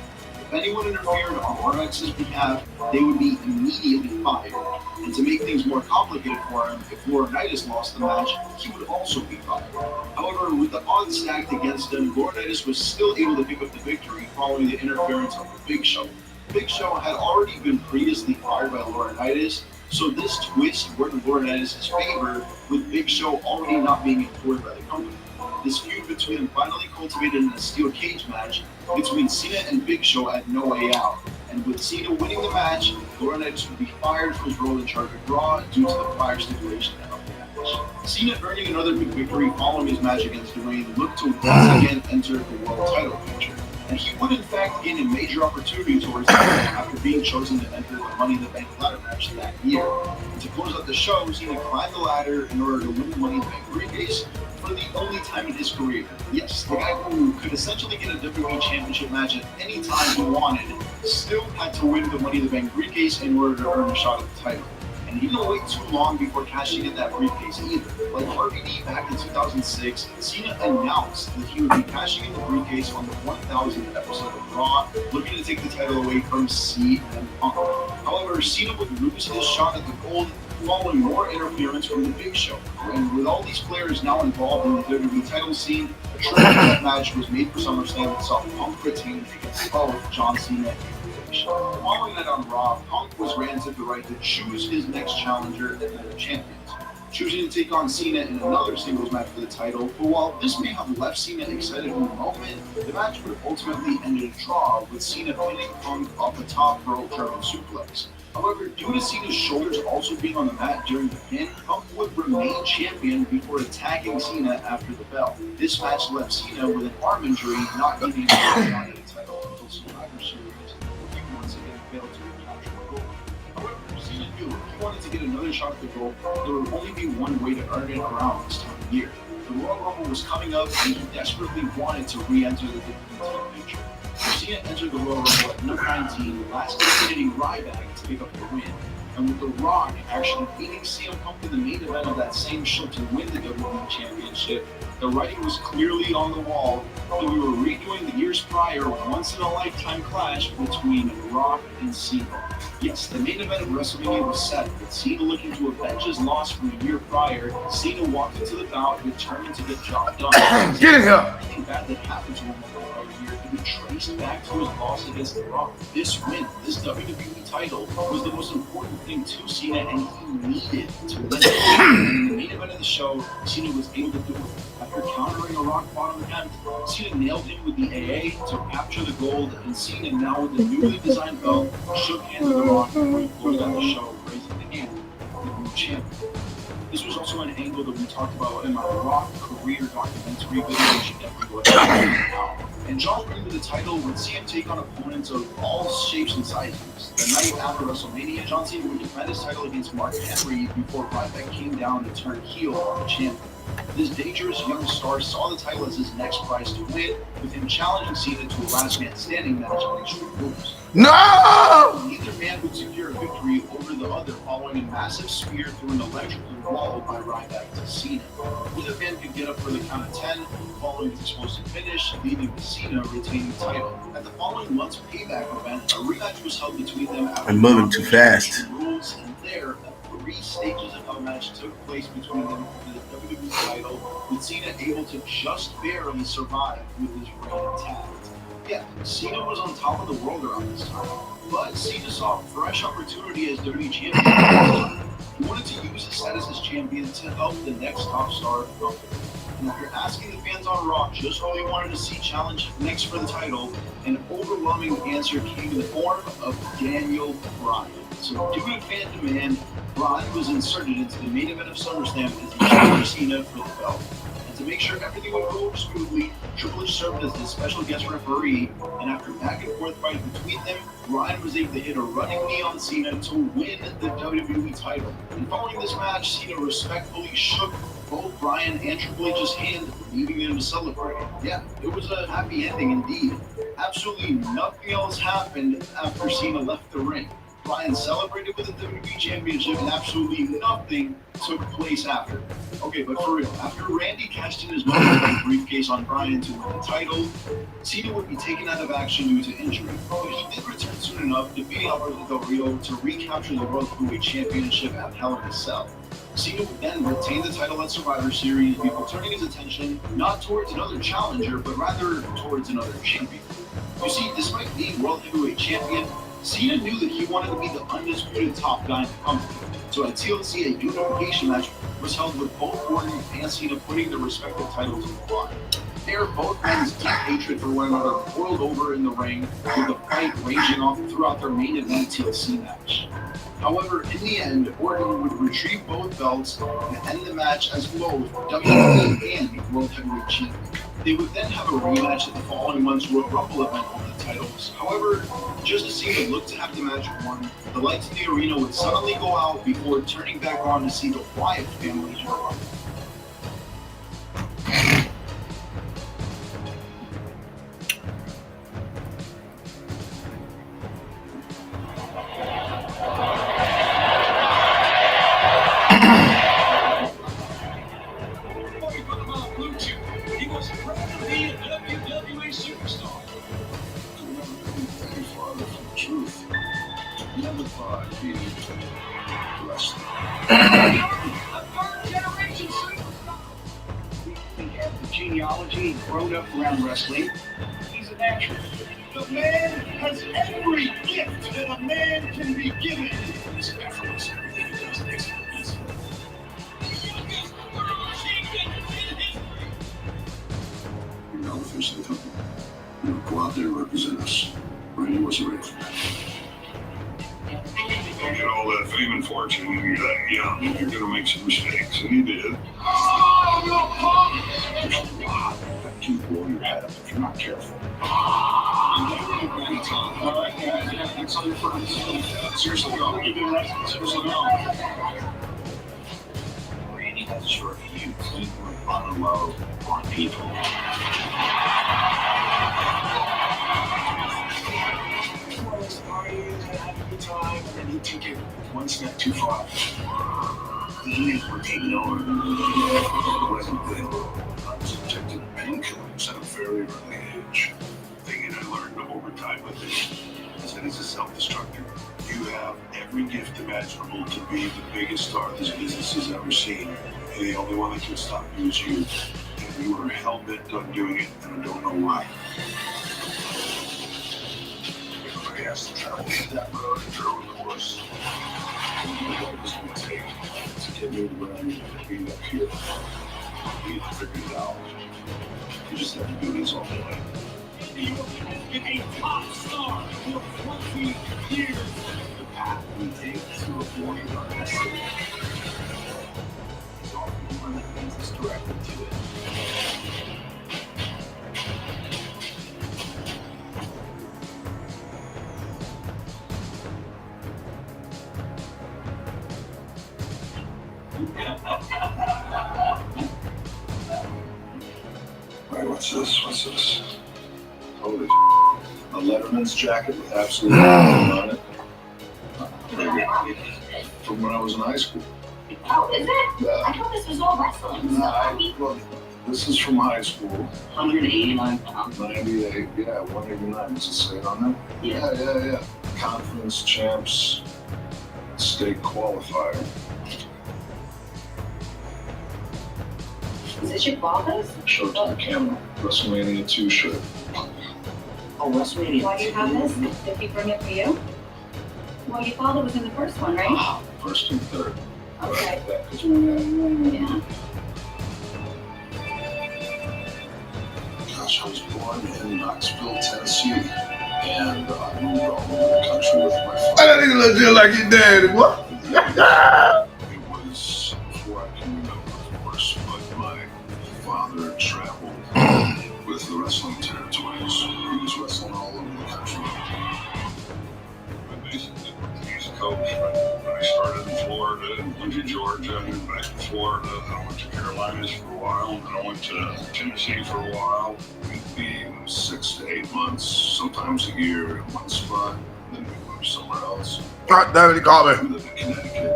If anyone interfered on Laurinaitis' behalf, they would be immediately fired. And to make things more complicated for him, if Laurinaitis lost the match, he would also be fired. However, with the odds stacked against him, Laurinaitis was still able to pick up the victory following the interference of the Big Show. Big Show had already been previously fired by Laurinaitis, so this twist worked in Laurinaitis' favor, with Big Show already not being employed by the company. This feud between them finally culminated in a steel cage match between Cena and Big Show had no way out. And with Cena winning the match, Laurinaitis would be fired from his role in charge of Raw due to the prior stipulation of the match. Cena earning another big victory following his match against Dwayne looked to once again enter the world title picture. And he would in fact gain a major opportunity towards the end after being chosen to enter the Money in the Bank ladder match that year. And to close out the show, Cena climbed the ladder in order to win the Money in the Bank briefcase for the only time in his career. Yes, the guy who could essentially get a WWE Championship match at any time he wanted still had to win the Money in the Bank briefcase in order to earn a shot at the title. and he didn't wait too long before cashing in that briefcase either. Like RVD back in 2006, Cena announced that he would be cashing in the briefcase on the 1000th episode of Raw, looking to take the title away from CM Punk. However, Cena would lose his shot at the gold following more interference from the Big Show. And with all these players now involved in the WWE title scene, a triple threat match was made for SummerSlam that saw Punk retain against both John Cena and the Big Show. Following that on Raw, Punk was granted the right to choose his next challenger at Night of Champions, choosing to take on Cena in another singles match for the title. But while this may have left Cena excited in the moment, the match would ultimately end in a draw, with Cena pinning Punk off the top rope German suplex. However, due to Cena's shoulders also being on the mat during the pin, Punk would remain champion before attacking Cena after the bell. This match left Cena with an arm injury, not being able to hold on to the title until Survivor Series, where he once again failed to recapture the gold. However, Cena knew if he wanted to get another shot at the gold, there would only be one way to earn it around this time of year. The Royal Rumble was coming up, and he desperately wanted to re-enter the WWE title picture. Cena entered the Royal Rumble at number 19, last defeating Ryback to pick up the win. And with The Rock actually beating CM Punk in the main event of that same show to win the WWE Championship, the writing was clearly on the wall that we were redoing the years prior once-in-a-lifetime clash between Rock and Cena. Yes, the main event of WrestleMania was set, with Cena looking to avenge his loss from a year prior. Cena walked into the bout determined to get the job done. Get in here! Everything bad that happened to him over the year could be traced back to his loss against The Rock. This win, this WWE title, was the most important thing to Cena, and he needed to win it. In the main event of the show, Cena was able to do it. After countering a rock bottom attempt, Cena nailed him with the AA to capture the gold, and Cena, now with the newly designed belt, shook hands with The Rock before he closed out the show, raising the hand of the new champion. This was also an angle that we talked about in my Rock career documentary video, you should definitely go check it out. And John winning with the title would see him take on opponents of all shapes and sizes. The night after WrestleMania, John Cena would defend his title against Mark Henry before Ryback came down to turn heel on the champion. This dangerous young star saw the title as his next prize to win, with him challenging Cena to a last man standing match on Extreme Rules. No! Neither man would secure a victory over the other following a massive spear through an electrical wall by Ryback to Cena. Neither man could get up for the count of 10, following his explosive finish, leaving Cena retaining the title. At the following month's Payback event, a rematch was held between them after I'm moving too fast. Rules, and there, 3 stages of a match took place between them for the WWE title, with Cena able to just barely survive with his reign intact. Yeah, Cena was on top of the world around this time, but Cena saw a fresh opportunity as WWE champion. He wanted to use his status as champion to help the next top star of the company. And if you're asking the fans on Raw just who they wanted to see challenge next for the title, an overwhelming answer came in the form of Daniel Bryan. So due to fan demand, Bryan was inserted into the main event of SummerSlam as the champion Cena for the belt. To make sure everything would go smoothly, Triple H served as the special guest referee, and after back and forth fight between them, Bryan was able to hit a running knee on Cena to win the WWE title. And following this match, Cena respectfully shook both Bryan and Triple H's hand, leaving them to celebrate. Yeah, it was a happy ending indeed. Absolutely nothing else happened after Cena left the ring. Bryan celebrated with the WWE Championship, and absolutely nothing took place after. Okay, but for real, after Randy cashed in his money with the briefcase on Bryan to win the title, Cena would be taken out of action due to injury. But he did return soon enough, defeating Alberto Del Rio to recapture the World Heavyweight Championship at Hell in a Cell. Cena would then retain the title at Survivor Series before turning his attention not towards another challenger, but rather towards another champion. You see, despite being World Heavyweight Champion, Cena knew that he wanted to be the undisputed top guy in the company. So at TLC, a unification match was held with both Orton and Cena putting their respective titles on the line. There, both men's deep hatred for one another boiled over in the ring, with the fight raging off throughout their main event TLC match. However, in the end, Orton would retrieve both belts and end the match as both WWE and World Heavyweight Champion. They would then have a rematch at the following month's Royal Rumble event on the titles. However, just as Cena looked to have the match won, the lights in the arena would suddenly go out before turning back on to see the Wyatt family's Rumble. ideology and grown up around wrestling. He's a natural. The man has every gift that a man can be given. He's effortless. Everything he does makes it easy. You're not officially something. You know, go out there and represent us. Randy wasn't ready for that. You get all that fame and fortune when you're that young, you're gonna make some mistakes, and he did. Oh, no, Pop! There's a lot that can blow your head up if you're not careful. Alright, yeah, that's all your friends. Seriously, no. You've been right. Seriously, no. Randy has a short fuse. He went on the low on people. Time, and he took it one step too far. The units were taking over. It wasn't good. I was addicted to painkillers at a very early age. The thing that I learned over time with it is that it's a self-destructor. You have every gift imaginable to be the biggest star this business has ever seen. And the only one that can stop you is you. And you are hell-bent on doing it, and I don't know why. He has to travel that road and throw the course. What it was going to take to get me to where I needed to be up here. We had to figure it out. You just have to do this all the way. You became a top star for 20 years. The path we take to avoid our destiny is often the one that leads us directly to it. Alright, what's this? What's this? Holy a Letterman's jacket with absolutely nothing on it. Very good. From when I was in high school. Oh, is it? Yeah. I thought this was all wrestling. Well, this is from high school. 189 pounds. 98, yeah, 189. Does it say it on there? Yeah. Conference champs, state qualifier. Is this your father's? Show it to the camera. WrestleMania 2 shirt. Oh, WrestleMania. Why do you have this? Did he bring it for you? Well, your father was in the first one, right? First and third. Okay. That is my Yeah. Gosh, I was born in Knoxville, Tennessee, and I moved all over the country with my father. That nigga look just like his daddy, what? It was before I can remember, of course, but my father traveled with the wrestling territories. He was wrestling all over the country. I basically went to the East Coast. I started in Florida and went to Georgia and then back to Florida. I went to Carolinas for a while, and then I went to Tennessee for a while. We'd be 6 to 8 months, sometimes a year in one spot, then we move somewhere else. God damn it, he called We me. lived in Connecticut,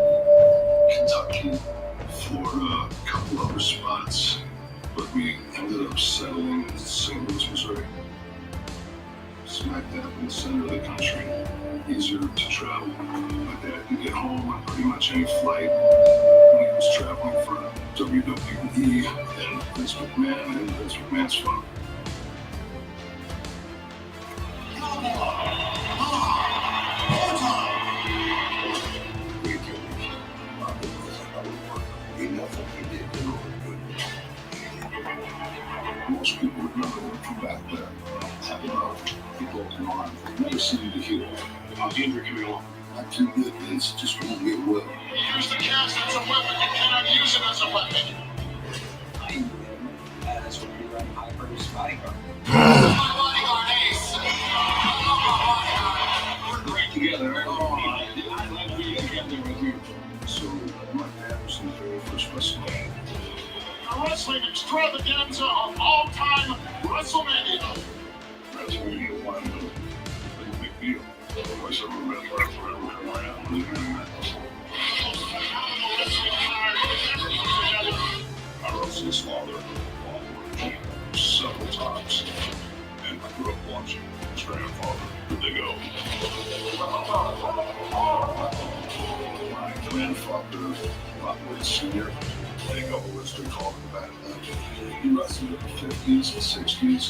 Kentucky, Florida, a couple other spots, but we ended up settling in St. Louis, Missouri. Smack dab in the center of the country. Easier to travel. My dad could get home on pretty much any flight when he was traveling for WWE and Vince McMahon and Vince McMahon's phone. Most people would remember him from back there. Having a broken arm, never seemed to heal. How's the injury coming along? Not too good, Vince. Just won't get well. Use the cast as a weapon. You cannot use it as a weapon. I knew him as when we were running Hyper's bodyguard. My bodyguard Ace. We're great together. I like being together with you. So, my dad was in the very first WrestleMania. The wrestling extravaganza of all time, WrestleMania. WrestleMania 1 was a big deal. Otherwise, I would have been left forever come around and doing that. I wrestled his father, Gene, several times. And I grew up watching his grandfather, the Big O. My grandfather, Robert Sr., Take over what's been called the bad life. He wrestled in the 50s and 60s.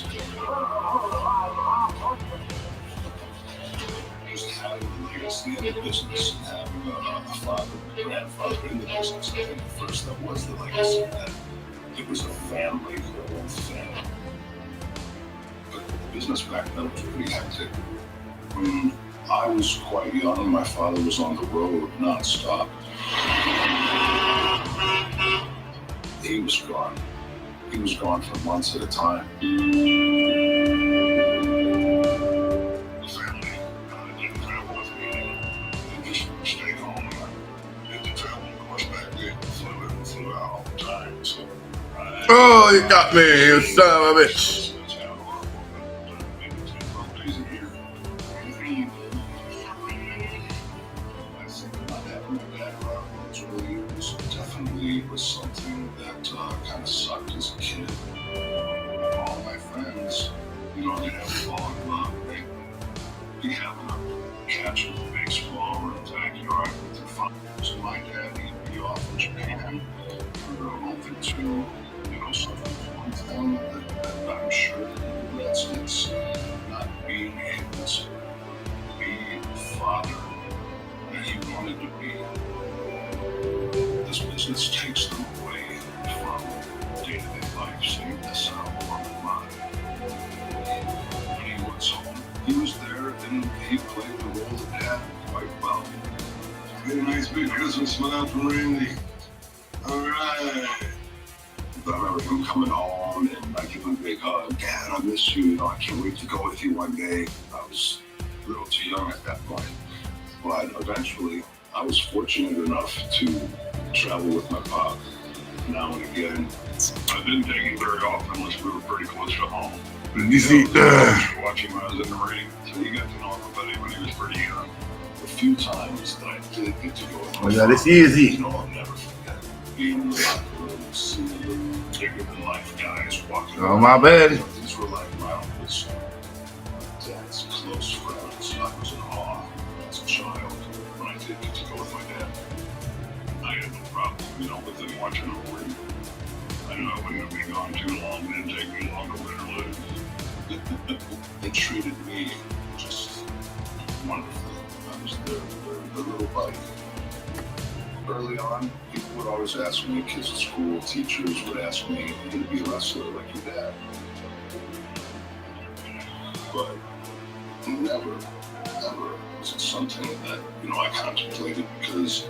Just having the legacy in the business and having a father, a grandfather in the business. I think the first step was the legacy that it was a family, whole family. But business back then was pretty hectic. When I was quite young, my father was on the road nonstop. He was gone. He was gone for months at a time. The family didn't travel with me. They just stayed home. They didn't travel, of course, back then. Flew in and flew out all the time. So, Oh, you got me, you son of a bitch. maybe 10, 12 days a year. I think not having my dad around those early years definitely was something that kind of sucked as a kid. All my friends, you know, they'd have a ball and love. They'd be having a catch of baseball or the backyard with their fathers. And my dad, he'd be off in Japan for a month or two, you know, something one thing that I'm sure he regrets is not being able to be the father that he wanted to be. This business takes them away from day-to-day life, so you miss out on the mind. When he was home, he was there and he played the role of dad quite well. Get a nice big Christmas smile from Randy. All right. I remember him coming home and I give him a big hug. Dad, I miss you. You know, I can't wait to go with you one day. I was a little too young at that point. But eventually, I was fortunate enough to travel with my pop now and again. I didn't take him very often unless we were pretty close to home. You see, Watching when I was in the ring, so you got to know everybody when he was pretty young. The few times that I did get to go with my oh, yeah, this father, easy. you know, I'll never forget being in the locker room, seeing the bigger than life guys walking Oh, my bad. These were like my uncle's dad's close friends. I was in awe as a child when I did get to go with my dad. I had no problem, you know, with them watching the ring. I knew I wouldn't have been gone too long. It didn't take me long to win or lose. They treated me just wonderfully. I was their little buddy. Early on, people would always ask me, kids at school, teachers would ask me, are you going to be a wrestler like your dad? But never was it something that, you know, I contemplated because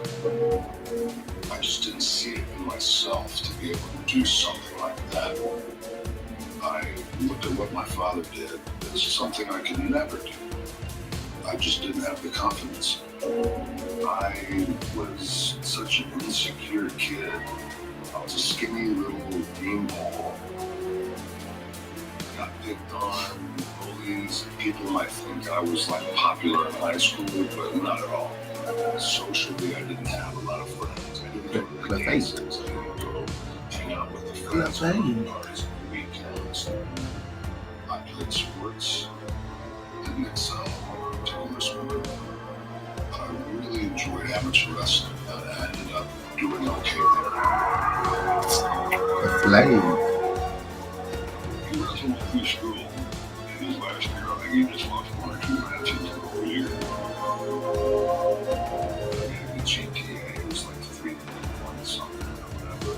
I just didn't see it in myself to be able to do something like that. I looked at what my father did as something I could never do. I just didn't have the confidence. I was such an insecure kid. I was a skinny little beanball. Got picked on, bullies. People might think I was like popular in high school, but not at all. Socially, I didn't have a lot of friends. I didn't go to the dances. I didn't go hang out with the friends on parties on the weekends. I played sports. Didn't excel in particular sport. I really enjoyed amateur wrestling. I ended up doing okay there. He wrestled through school. In his last year, I think he just lost 1 or 2 matches the whole year. The GPA was like 3.1 something or whatever.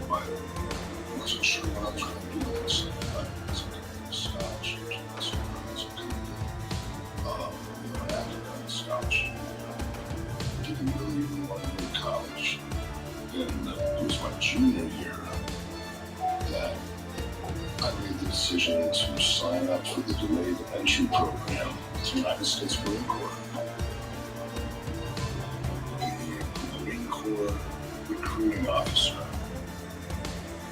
But I wasn't sure what I was going to do with this. I was going to get a scholarship to wrestle. I was going to get an academic scholarship. Didn't really even want to go to college. And it was my junior year that I made the decision to sign up for the delayed entry program to the United States Marine Corps. The Marine Corps recruiting officer,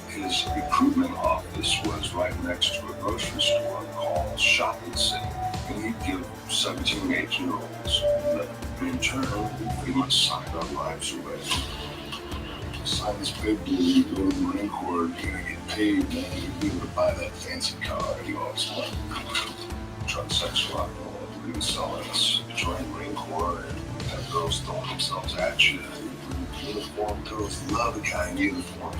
his recruitment office was right next to a grocery store called Shopping City. And he'd give 17, 18-year-olds an intern who pretty much signed our lives away. Sign this paper, you go to the Marine Corps, you're gonna get paid, man, you'll be able to buy that fancy car you always wanted. Drug, sex, rock, and roll, we were selling us. You join the Marine Corps and have girls throwing themselves at you. uniform. Girls love a guy in uniform.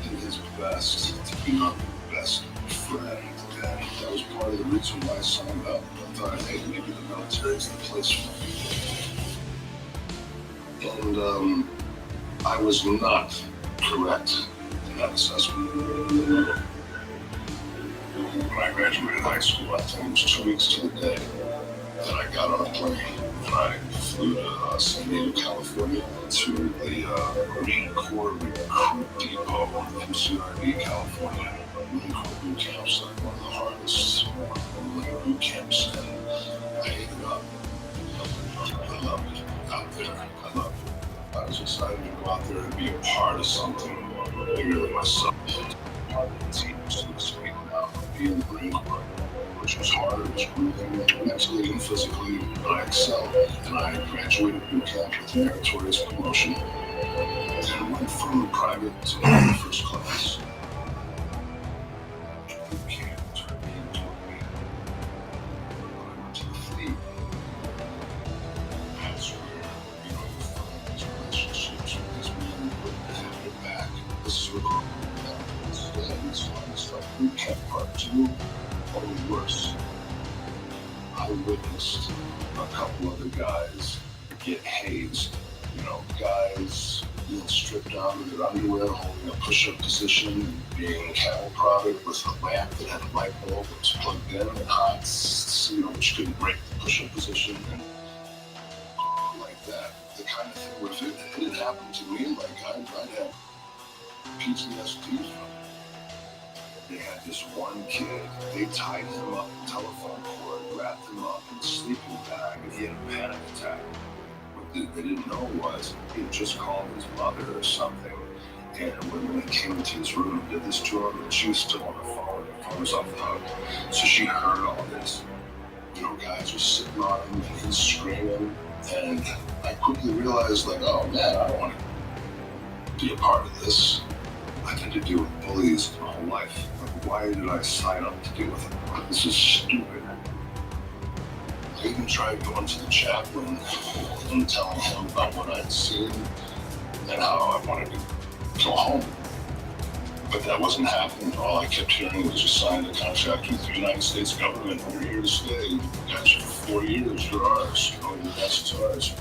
He did his best to be my best friend. And that was part of the reason why I signed up. I thought, hey, maybe the military is the place for me. And I was not correct in that assessment. When I graduated high school, I think it was 2 weeks to the day that I got on a plane and I flew to San Diego, California to the Marine Corps Recruit Depot, MCRD, California. Marine Corps boot camps, like one of the hardest boot camps, and I ate it up. I loved it out there. I loved it. I was excited to go out there and be a part of something bigger than myself. Part of the team, so to speak, now, being in the Marine Corps, which was hard, it was grueling, mentally and physically, but I excelled. And I graduated boot camp with meritorious promotion and went from private to first class. Boot camp turned me into a man. When I went to the fleet, that's where, you find these relationships with these men who have your back. This is what this fun stuff. Boot camp part 2. Or worse, I witnessed a couple other guys get hazed. Guys being stripped down to their underwear, holding a push-up position, and being cattle prodded with a lamp that had a light bulb that was plugged in and hot, which couldn't break the push-up position, and like that. The kind of thing where if it had happened to me, like I'd have PTSD from it. They had this one kid, they tied him up in telephone cord, wrapped him up in a sleeping bag, and he had a panic attack. What they didn't know was he had just called his mother or something, and when they came into his room and did this to him, and she was still on the phone was off the hook. So she heard all this. Guys were sitting on him, and he's screaming, and I quickly realized, like, oh man, I don't want to be a part of this. I've had to deal with bullies my whole life. Why did I sign up to deal with it? This is stupid. I even tried going to the chaplain and telling him about what I'd seen and how I wanted to go home. But that wasn't happening. All I kept hearing was you signed a contract with the United States government. You're here to stay. You got you for 4 years. You're ours. Your best is ours.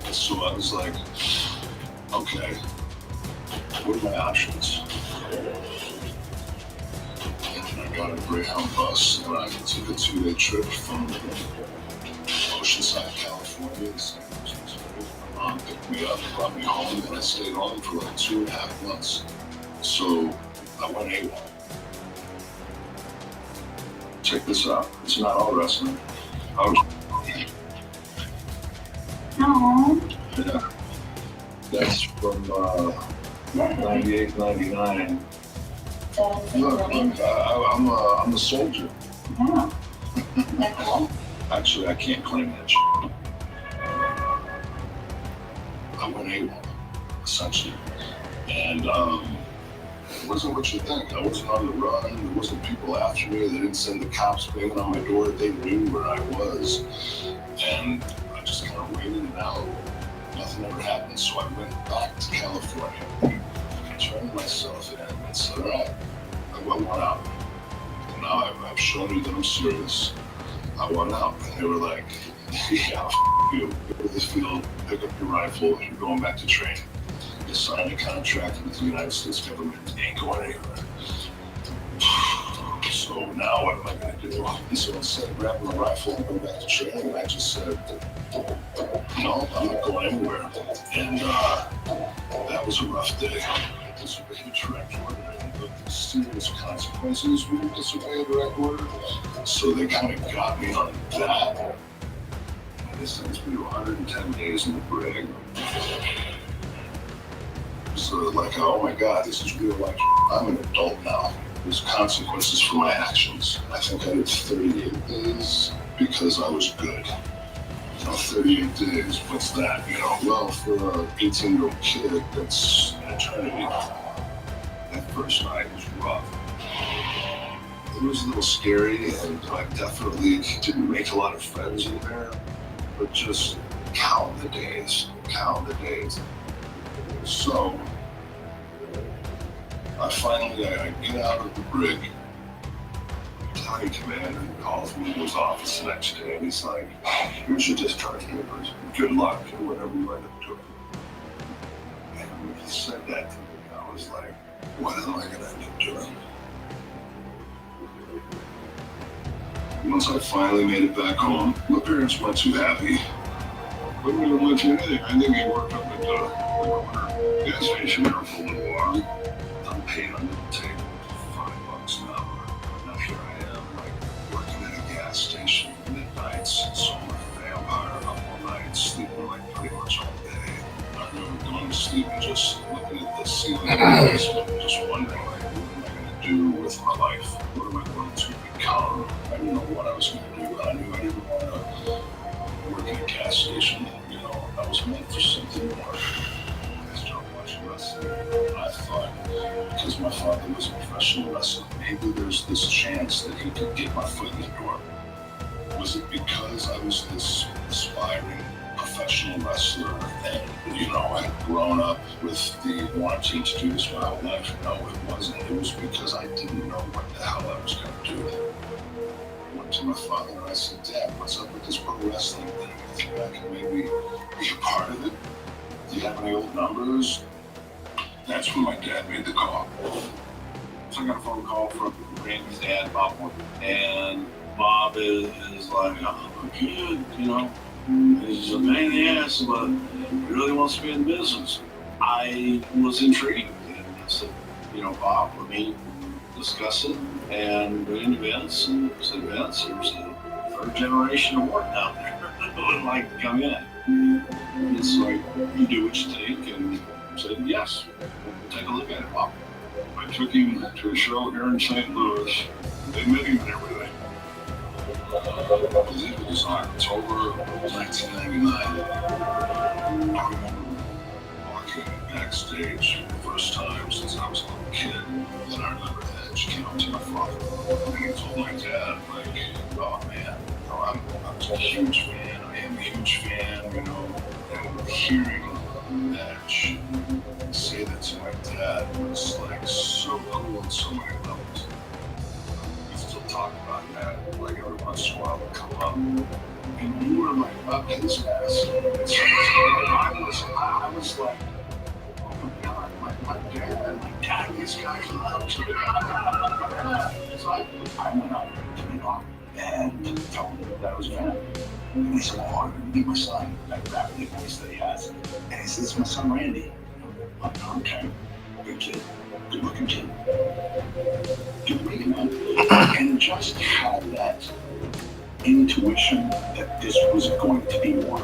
And so I was like, okay, what are my options? I got a Greyhound bus and I took a 2-day trip from Oceanside, California to San Francisco. My mom picked me up, brought me home, and I stayed home for like 2.5 months. So I went AWOL. Check this out. It's not all wrestling. I was. Aww. Yeah. That's from 98, 99. Look, I'm a soldier. Yeah. That's cool. Actually, I can't claim that shit. I went AWOL, essentially. And it wasn't what you think. I wasn't on the run. There wasn't people after me. They didn't send the cops banging on my door. They knew where I was. And I just kind of waited it out. Nothing ever happened. So I went back to California. Turned myself in and said, all right, I want out. And now I've shown you that I'm serious. I want out. And they were like, yeah, you. Go to the field, pick up your rifle, you're going back to training. You signed a contract with the United States government. You ain't going anywhere. So now what am I going to do? And so instead of grabbing my rifle and going back to training, I just said, no, I'm not going anywhere. And that was a rough day. It was a huge direct order, and the serious consequences when you disobey a direct order. So they kind of got me on that. And they sent me to 110 days in the brig. So like, oh my God, this is real life. I'm an adult now. There's consequences for my actions. I think I did 38 days because I was good. 38 days, what's that? Well, for an 18-year-old kid, that's an eternity. That first night was rough. It was a little scary, and I definitely didn't make a lot of friends in there, but just count the days. pound a day. So I get out of the brig. Battalion commander calls me to his office the next day, and he's like, "Here's your discharge papers. Good luck and whatever you end up doing." And when he said that to me, I was like, "What am I gonna end up doing?" Once I finally made it back home, my parents weren't too happy. But we didn't much anything. I think he worked up at the corner gas station there for a little while. I'm paid under the table $5 an hour. Now here I am, like, working at a gas station midnights, so I'm a vampire up all night, sleeping like pretty much all day. I remember going to sleep and just looking at the ceiling of the basement, just wondering, like, what am I going to do with my life? What am I going to become? I didn't know what I was going to do. I knew I didn't want to work in a gas station. You know, I was meant for something more. I started watching wrestling. I thought, because my father was a professional wrestler, maybe there's this chance that he could get my foot in the door. Was it because I was this aspiring professional wrestler and, you know, I had grown up with the wanting to do this my whole life? No, it wasn't. It was because I didn't know what the hell I was going to do. I went to my father and I said, "Dad, what's up with this pro wrestling thing? I think I can maybe be a part of it. Do you have any old numbers?" That's when my dad made the call. So I got a phone call from Randy's dad, Bob, and Bob is like, "Oh, my kid, you know, he's a pain in the ass, but he really wants to be in the business." I was intrigued, and I said, "You know, Bob, let me discuss it." And went into Vince and said, "Vince, there's a third generation of work down there that would like to come in." It's like, "You do what you think," and I said, "Yes, we'll take a look at it, Bob." I took him to a show here in St. Louis. They met him and everything. It was October of 1999. I remember walking backstage for the first time since I was a little kid. And I remember Edge came up to my father and he told my dad, like, "Oh man, you know, I'm a huge fan. I am a huge fan, you know." And hearing Edge say that to my dad was like so cool on so many levels. We still talk about that, like every once in a while would come up. And you were like up his ass. I was like, "Oh my God, my dad, this guy loves me." So I went up to my mom and told him that I was a fan. And he said, "Oh, I'm meet my son." That gravelly voice that he has. And he says, "It's my son Randy." I'm like, "Okay, good kid, good looking kid. Good meeting, man." And just had that intuition that this was going to be more.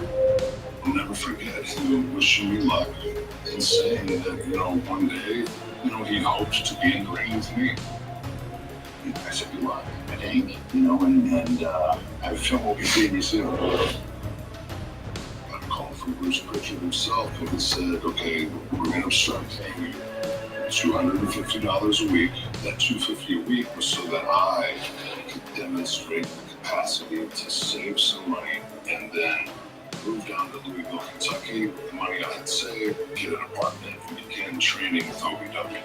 I'll never forget him wishing me luck and saying that, you know, one day, you know, he hoped to be in the ring with me. And I said, "Good luck, I think," you know, and I have a feeling we'll be seeing you soon. I called from Bruce Pritchard himself and he said, "Okay, we're going to start paying you $250 a week." That $250 a week was so that I could demonstrate the capacity to save some money and then move down to Louisville, Kentucky with the money I had saved, get an apartment, and begin training with OVW.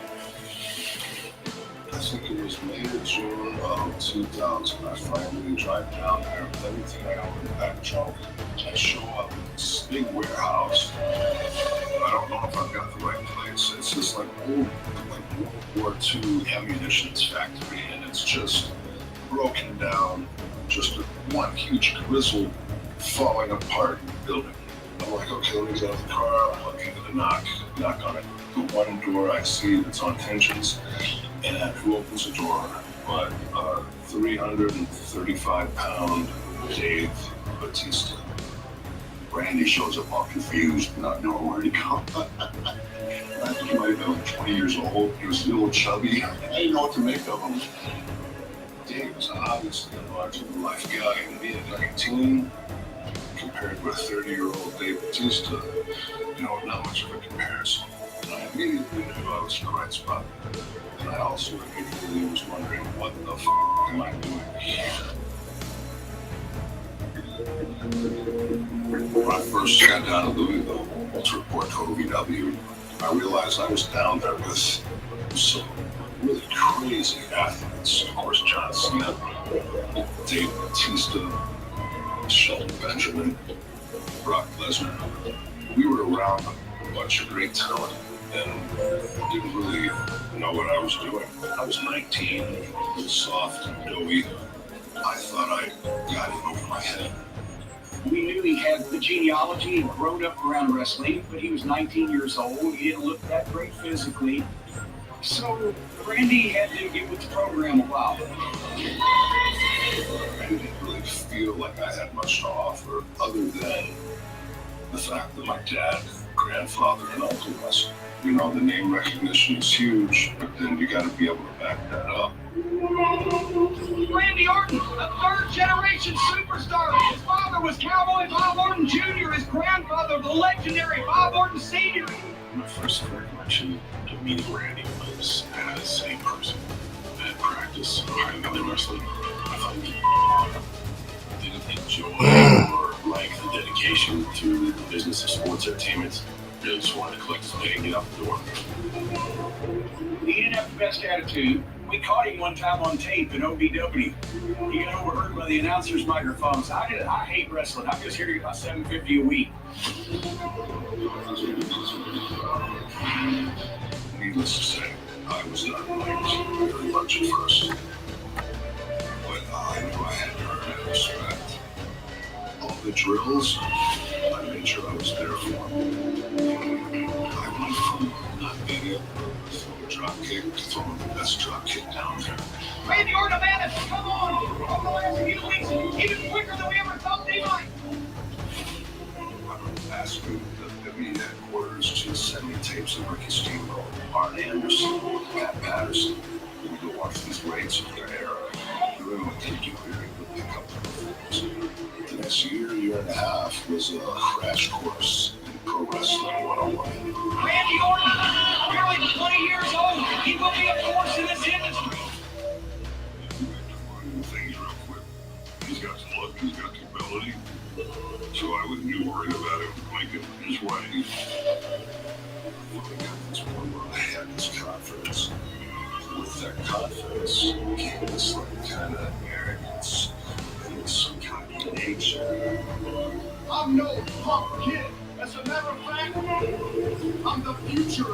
I think it was May or June of 2000. I finally drive down there with everything I own in the back trunk. I show up at this big warehouse. I don't know if I've got the right place. It's this like old, like World War II ammunitions factory, and it's just broken down, just one huge grizzled, falling apart building. I'm like, okay, let me get out of the car. I look into the knock on it. The one door I see that's on hinges, and who opens the door but 335-pound Dave Batista. Randy shows up all confused, not knowing where to go. I think he might have been like 20 years old. He was a little chubby. I didn't know what to make of him. Dave was obviously a larger-than-life guy, and me at 19, compared with 30-year-old Dave Batista, you know, not much of a comparison. And I immediately knew I was in the right spot. And I also immediately was wondering, what the f*** am I doing here? When I first got down to Louisville to report to OVW, I realized I was down there with some really crazy athletes. Of course, John Cena, Dave Bautista, Shelton Benjamin, Brock Lesnar. We were around a bunch of great talent and didn't really know what I was doing. I was 19, a little soft and doughy. I thought I got it over my head. We knew he had the genealogy and grown up around wrestling, but he was 19 years old. He didn't look that great physically. So Randy had to get with the program a while. I didn't really feel like I had much to offer other than the fact that my dad, grandfather, and uncle wrestled. You know, the name recognition is huge, but then you got to be able to back that up. Randy Orton, a third-generation superstar. His father was Cowboy Bob Orton Jr., his grandfather, the legendary Bob Orton Sr. My first recollection of meeting Randy was as a person at practice or another wrestling. I thought he didn't enjoy or like the dedication to the business of sports entertainment. Really just wanted to collect his pay and get out the door. He didn't have the best attitude. We caught him one time on tape in OVW. He got overheard by the announcer's microphones. I hate wrestling. I'm just here to get my $750 a week. Needless to say, I was not liked very much at first. But I knew I had to earn that respect. All the drills, I made sure I was there for them. I went from not being able to throw a drop kick to throwing the best drop kick down there. Randy Orton, man, come on! Over the last few weeks, even quicker than we ever thought they might. I was asking the WWE headquarters to send me tapes of Ricky Steamboat, Arn Anderson, Pat Patterson. We would go watch these greats of their era. The room would take you here and would pick up the performance. The next year and a half was a crash course in pro wrestling 101. Randy Orton, barely 20 years old, he will be a force in this industry. Things real quick. He's got the look, he's got the ability. So I wouldn't be worried about him making his way. When I got this point where I had this confidence, with that confidence came this kind of arrogance and some kind of nature. I'm no punk kid. As a matter of fact, I'm the future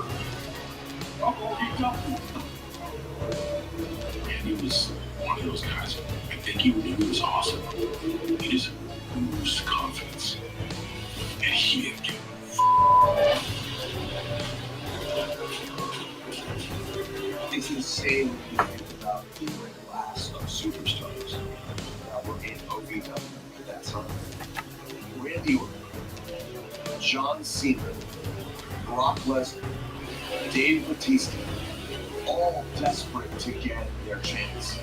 of OVW. And he was one of those guys. I think he knew he was awesome. He just oozed confidence. And he didn't give a It's insane when you think about the class of superstars that were in OVW at that time. Randy Orton, John Cena, Brock Lesnar, Dave Bautista, all desperate to get their chance.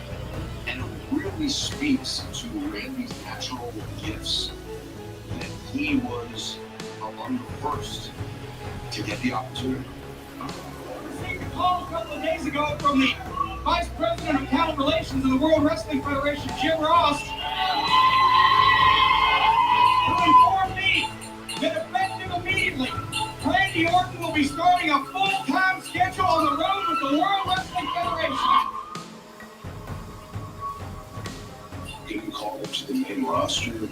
And it really speaks to Randy's natural gifts that he was among the first to get the opportunity. Received a call a couple of days ago from the Vice President of Talent Relations of the World Wrestling Federation, Jim Ross, who informed me that effective immediately, Randy Orton will be starting a full-time schedule on the road with the World Wrestling Federation. Getting called up to the main roster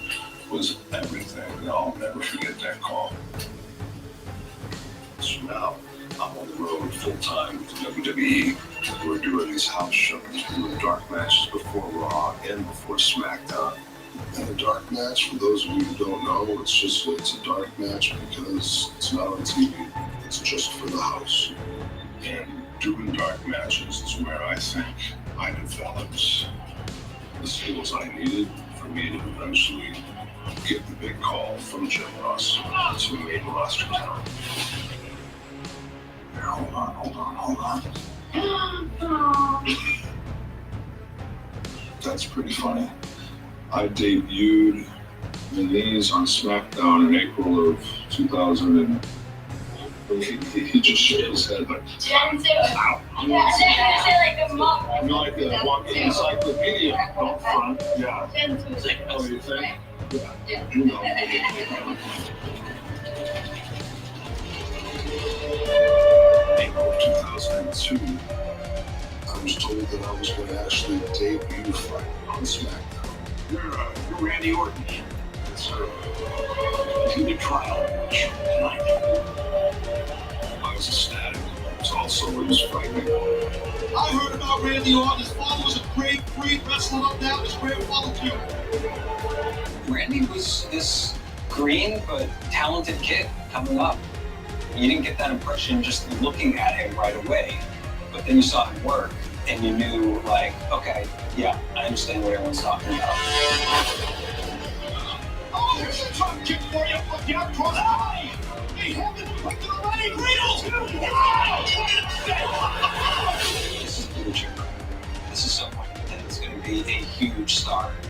was everything, and I'll never forget that call. So now, I'm on the road full-time with WWE. We're doing these house shows, doing dark matches before Raw and before SmackDown. And a dark match, for those of you who don't know, it's a dark match because it's not on TV. It's just for the house. And doing dark matches is where I think I developed the skills I needed for me to eventually get the big call from Jim Ross to main roster talent. Hold on. That's pretty funny. I debuted Miz on SmackDown in April of 2000 and he just shook his head like, wow. You're like a walking encyclopedia up front. Yeah. Oh, you think? Yeah, you know. April 2002, I was told that I was going to actually debut fight on SmackDown. You're Randy Orton. Yes, sir. He's going to trial tonight. I was ecstatic. It was also his fight night. I heard about Randy Orton. His father was a great freak wrestling up down his grandfather too. Randy was this green but talented kid coming up. You didn't get that impression just looking at him right away, but then you saw him work and you knew, like, okay, yeah, I understand what everyone's talking about. Oh, there's a drop kick for you, but you're across the line. Hey, have it quick to the right. Riddles. Wow! This is blue chip. This is someone that's going to be a huge star.